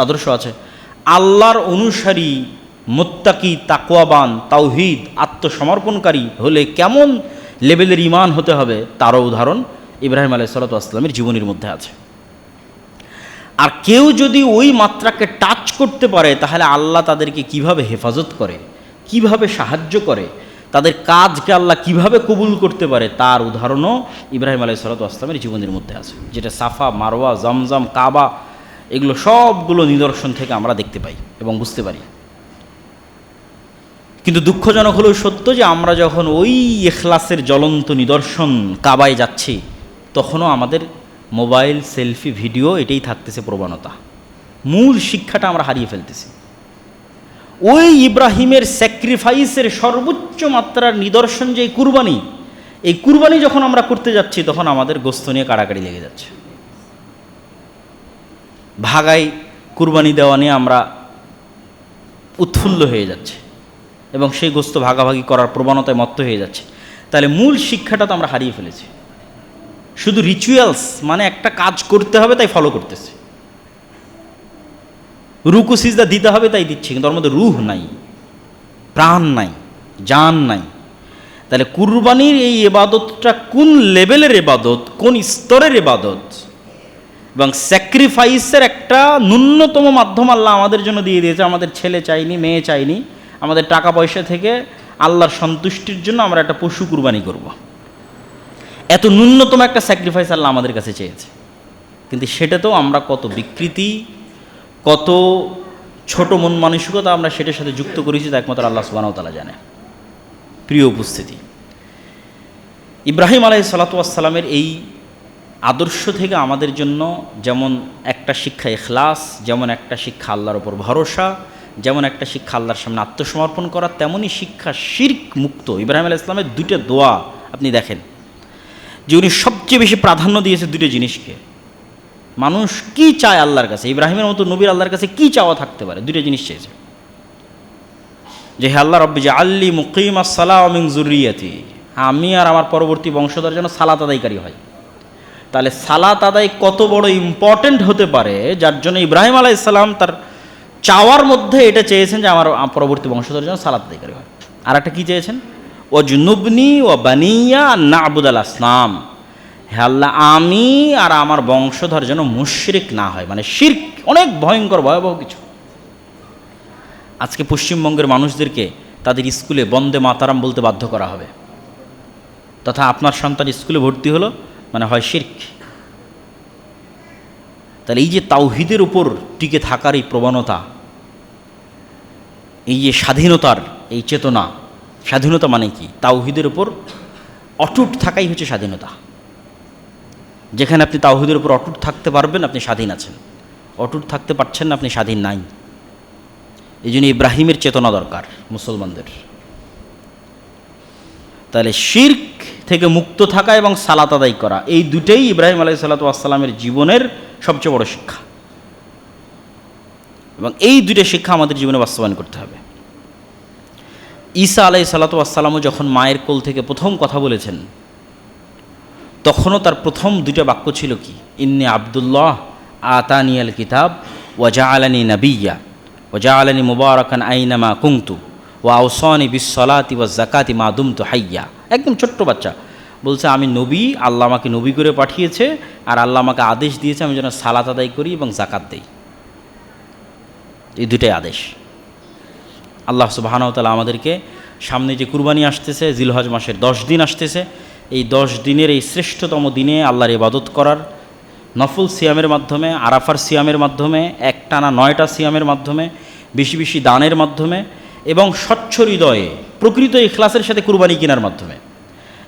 আদর্শ আছে। আল্লাহর অনুসারী, মুত্তাকি, তাকওয়াবান, তাওহীদ, আত্মসমর্পণকারী হলে কেমন লেভেলের ঈমান হতে হবে তারও উদাহরণ ইব্রাহিম আলাইহিসসালাতু ওয়াসসালামের জীবনীর মধ্যে আছে। আর কেউ যদি ওই মাত্রাকে টাচ করতে পারে, তাহলে আল্লাহ তাদেরকে কিভাবে হেফাজত করে, কিভাবে সাহায্য করে, তাদের কাজকে আল্লাহ কিভাবে কবুল করতে পারে, তার উদাহরণও ইব্রাহিম আলাইহিসসালাতু ওয়াসসালামের জীবনীর মধ্যে আছে। যেটা সাফা, মারওয়া, জমজম, কাবা, এগুলো সবগুলো নিদর্শন থেকে আমরা দেখতে পাই এবং বুঝতে পারি। কিন্তু দুঃখজনক হলেও সত্য যে আমরা যখন ওই ইখলাসের জ্বলন্ত নিদর্শন কাবায় যাচ্ছি, তখনও আমাদের মোবাইল, সেলফি, ভিডিও এটাই থাকতেছে প্রবণতা। মূল শিক্ষাটা আমরা হারিয়ে ফেলতেছি। ওই ইব্রাহিমের স্যাক্রিফাইসের সর্বোচ্চ মাত্রার নিদর্শন যে কুরবানি, এই কুরবানি যখন আমরা করতে যাচ্ছি, তখন আমাদের গোস্ত নিয়ে কাড়াকাড়ি লেগে যাচ্ছে। ভাগাই কুরবানি দেওয়া নিয়ে আমরা উৎফুল্ল হয়ে যাচ্ছে এবং সেই গোস্ত ভাগাভাগি করার প্রবণতায় মত্ত হয়ে যাচ্ছে। তাহলে মূল শিক্ষাটা তো আমরা হারিয়ে ফেলেছি। শুধু রিচুয়ালস, মানে একটা কাজ করতে হবে তাই ফলো করতেছে, রুকু সিজদা দিতে হবে তাই দিচ্ছে, কিন্তু ওর মধ্যে রুহ নাই, প্রাণ নাই, জান নাই। তাহলে কুরবানির এই ইবাদতটা কোন লেভেলের ইবাদত, কোন স্তরের ইবাদত, এবং স্যাক্রিফাইসের একটা ন্যূনতম মাধ্যম আল্লাহ আমাদের জন্য দিয়ে দিয়েছে। আমাদের ছেলে চাইনি, মেয়ে চাইনি, আমাদের টাকা পয়সা থেকে আল্লাহর সন্তুষ্টির জন্য আমরা একটা পশু কুরবানি করব। এত ন্যূনতম একটা স্যাক্রিফাইস আল্লাহ আমাদের কাছে চেয়েছে, কিন্তু সেটাতেও আমরা কত বিকৃতি, কত ছোট মন মানসিকতা আমরা সেটার সাথে যুক্ত করেছি, তা একমাত্র আল্লাহ সুবহানাহু ওয়া তাআলা জানে। প্রিয় উপস্থিতি, ইব্রাহিম আলাইহিস সালাতু ওয়াস সালামের এই আদর্শ থেকে আমাদের জন্য যেমন একটা শিক্ষা ইখলাস, যেমন একটা শিক্ষা আল্লাহর ওপর ভরসা, যেমন একটা শিক্ষা আল্লাহর সামনে আত্মসমর্পণ করা, তেমনই শিক্ষা শিরক মুক্ত। ইব্রাহিম আলাইহিস সালামের দুইটা দোয়া আপনি দেখেন যে উনি সবচেয়ে বেশি প্রাধান্য দিয়েছে দুটো জিনিসকে। মানুষ কি চায় আল্লাহর কাছে, ইব্রাহিমের মতো নবীর আল্লাহর কাছে কি চাওয়া থাকতে পারে? দুটো জিনিস চেয়েছে, যে হে আল্লাহ রব্বি জাআলনি মুকিমাস সালাহ ওয়া মিন যুররিয়াতি, আমি আর আমার পরবর্তী বংশধর যেন সালাত আদায়কারী হয়। তাহলে সালাত আদায় কত বড় ইম্পর্ট্যান্ট হতে পারে, যার জন্য ইব্রাহিম আলাইহিস সালাম তার চাওয়ার মধ্যে এটা চেয়েছেন যে আমার পরবর্তী বংশধর যেন সালাত আদায়কারী হয়। আর একটা কী চেয়েছেন? ও জুনুবনি ও বানিয়া না'বুদাল আসনাম, হে আল্লাহ আমি আর আমার বংশধর যেন মুশরিক না হয়। মানে শিরক অনেক ভয়ঙ্কর ভয়াবহ কিছু। আজকে পশ্চিমবঙ্গের মানুষদেরকে তাদের স্কুলে বন্দে মাতারাম বলতে বাধ্য করা হবে, তথা আপনার সন্তান স্কুলে ভর্তি হলো মানে হয় শিরক। তাহলে এই যে তাওহীদের উপর টিকে থাকার এই প্রবণতা, এই যে স্বাধীনতার এই চেতনা, স্বাধীনতা মানে কি? তাওহীদের উপর অটুট থাকাই হচ্ছে স্বাধীনতা। যেখানে আপনি তাওহীদের উপর অটুট থাকতে পারবেন আপনি স্বাধীন আছেন, অটুট থাকতে পারছেন না আপনি স্বাধীন নাই। এই জন্য ইব্রাহিমের চেতনা দরকার মুসলমানদের। তাহলে শিরক থেকে মুক্ত থাকা এবং সালাত আদায় করা, এই দুটেই ইব্রাহিম আলাইহিস সালাতু ওয়াস সালামের জীবনের সবচেয়ে বড় শিক্ষা, এবং এই দুটো শিক্ষা আমাদের জীবনে বাস্তবায়ন করতে হবে। ঈসা আলাইহিস সালাতু ওয়াস সালামও যখন মায়ের কোল থেকে প্রথম কথা বলেছেন, তখনও তার প্রথম দুটো বাক্য ছিল কি? ইন্নী আব্দুল্লাহ আতানিয়াল কিতাব ওয়া জাআলানি নাবিয়্যা ওয়া জাআলানি মুবারাকান আইনামা কুনতু ওয়া আওসানি বিস-সালাতি ওয়াজ যাকাতি মা দুমতু হাইয়্যা। একদম ছোট্ট বাচ্চা বলছে, আমি নবী, আল্লাহ আমাকে নবী করে পাঠিয়েছে, আর আল্লাহ আমাকে আদেশ দিয়েছে আমি যেন সালাত আদায় করি এবং যাকাত দেই। এই দুটাই আদেশ। আল্লাহ সুবহানাহু ওয়া তাআলা আমাদেরকে সামনে যে কুরবানি আসতেছে, জিলহজ মাসের 10 দিন আসতেছে, এই 10 দিনের এই শ্রেষ্ঠতম দিনে আল্লাহর ইবাদত করার, নফল সিয়ামের মাধ্যমে, আরাফার সিয়ামের মাধ্যমে, একটানা 9টা সিয়ামের মাধ্যমে, বেশি বেশি দানের মাধ্যমে, এবং স্বচ্ছ হৃদয়ে প্রকৃত ইখলাসের সাথে কুরবানি কেনার মাধ্যমে,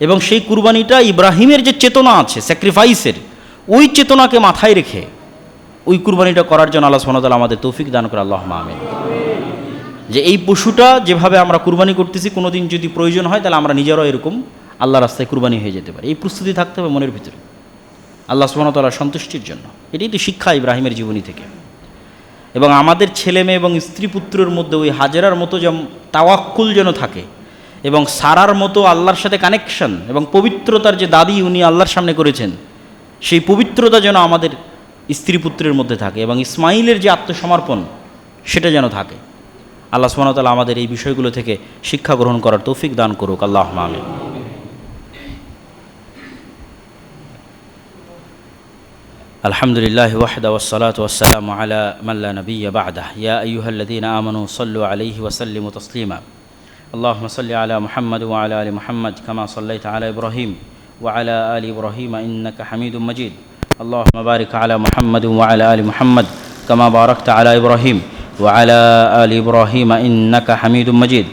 এবং সেই কুরবানিটা ইব্রাহিমের যে চেতনা আছে স্যাক্রিফাইসের, ওই চেতনাকে মাথায় রেখে ওই কুরবানিটা করার জন্য আল্লাহ সুবহানাহু ওয়া তাআলা আমাদের তৌফিক দান করে। আল্লাহুম্মা আমিন। যে এই পশুটা যেভাবে আমরা কুরবানি করতেছি, কোনো দিন যদি প্রয়োজন হয় তাহলে আমরা নিজেরাও এরকম আল্লাহ রাস্তায় কুরবানি হয়ে যেতে পারি। এই প্রস্তুতি থাকতে হবে মনের ভিতরে আল্লাহ সুবহানাহু ওয়া তাআলার সন্তুষ্টির জন্য। এটাই তো শিক্ষা ইব্রাহিমের জীবনী থেকে। এবং আমাদের ছেলে মেয়ে এবং স্ত্রী পুত্রের মধ্যে ওই হাজেরার মতো যেমন তাওয়াক্কুল যেন থাকে, এবং সারার মতো আল্লাহর সাথে কানেকশন এবং পবিত্রতার যে দাবি উনি আল্লাহর সামনে করেছেন, সেই পবিত্রতা যেন আমাদের স্ত্রী পুত্রের মধ্যে থাকে, এবং ইসমাইলের যে আত্মসমর্পণ সেটা যেন থাকে। আল্লাহ সুবহানাহু ওয়া তাআলা আমাদের এই বিষয়গুলো থেকে শিক্ষা গ্রহণ করার তৌফিক দান করুক। আল্লাহুম্মা আমিন। আলহামদুলিল্লাহ ওয়াহদা ওয়াসসালাতু ওয়াসসালামু আলা মান লা নাবিয়্যা বা'দাহ। ইয়া আইয়ুহাল্লাযীনা আমানু সাল্লু আলাইহি ওয়া সাল্লিমু তাসলিমা। আল্লাহুম্মা সাল্লি আলা মুহাম্মাদ ওয়া আলা আলি মুহাম্মাদ কামা সাল্লাইতা আলা ইব্রাহিম ওয়া আলা আলি ইব্রাহিম ইন্নাকা হামিদুম মাজিদ। আল্লাহুম্মা বারিক আলা মুহাম্মাদ ওয়া আলা আলি মুহাম্মাদ কামা বারাকতা আলা ইব্রাহিম ওয়া আলা আলি ইব্রাহিম ইন্নাকা হামিদুম মাজিদ।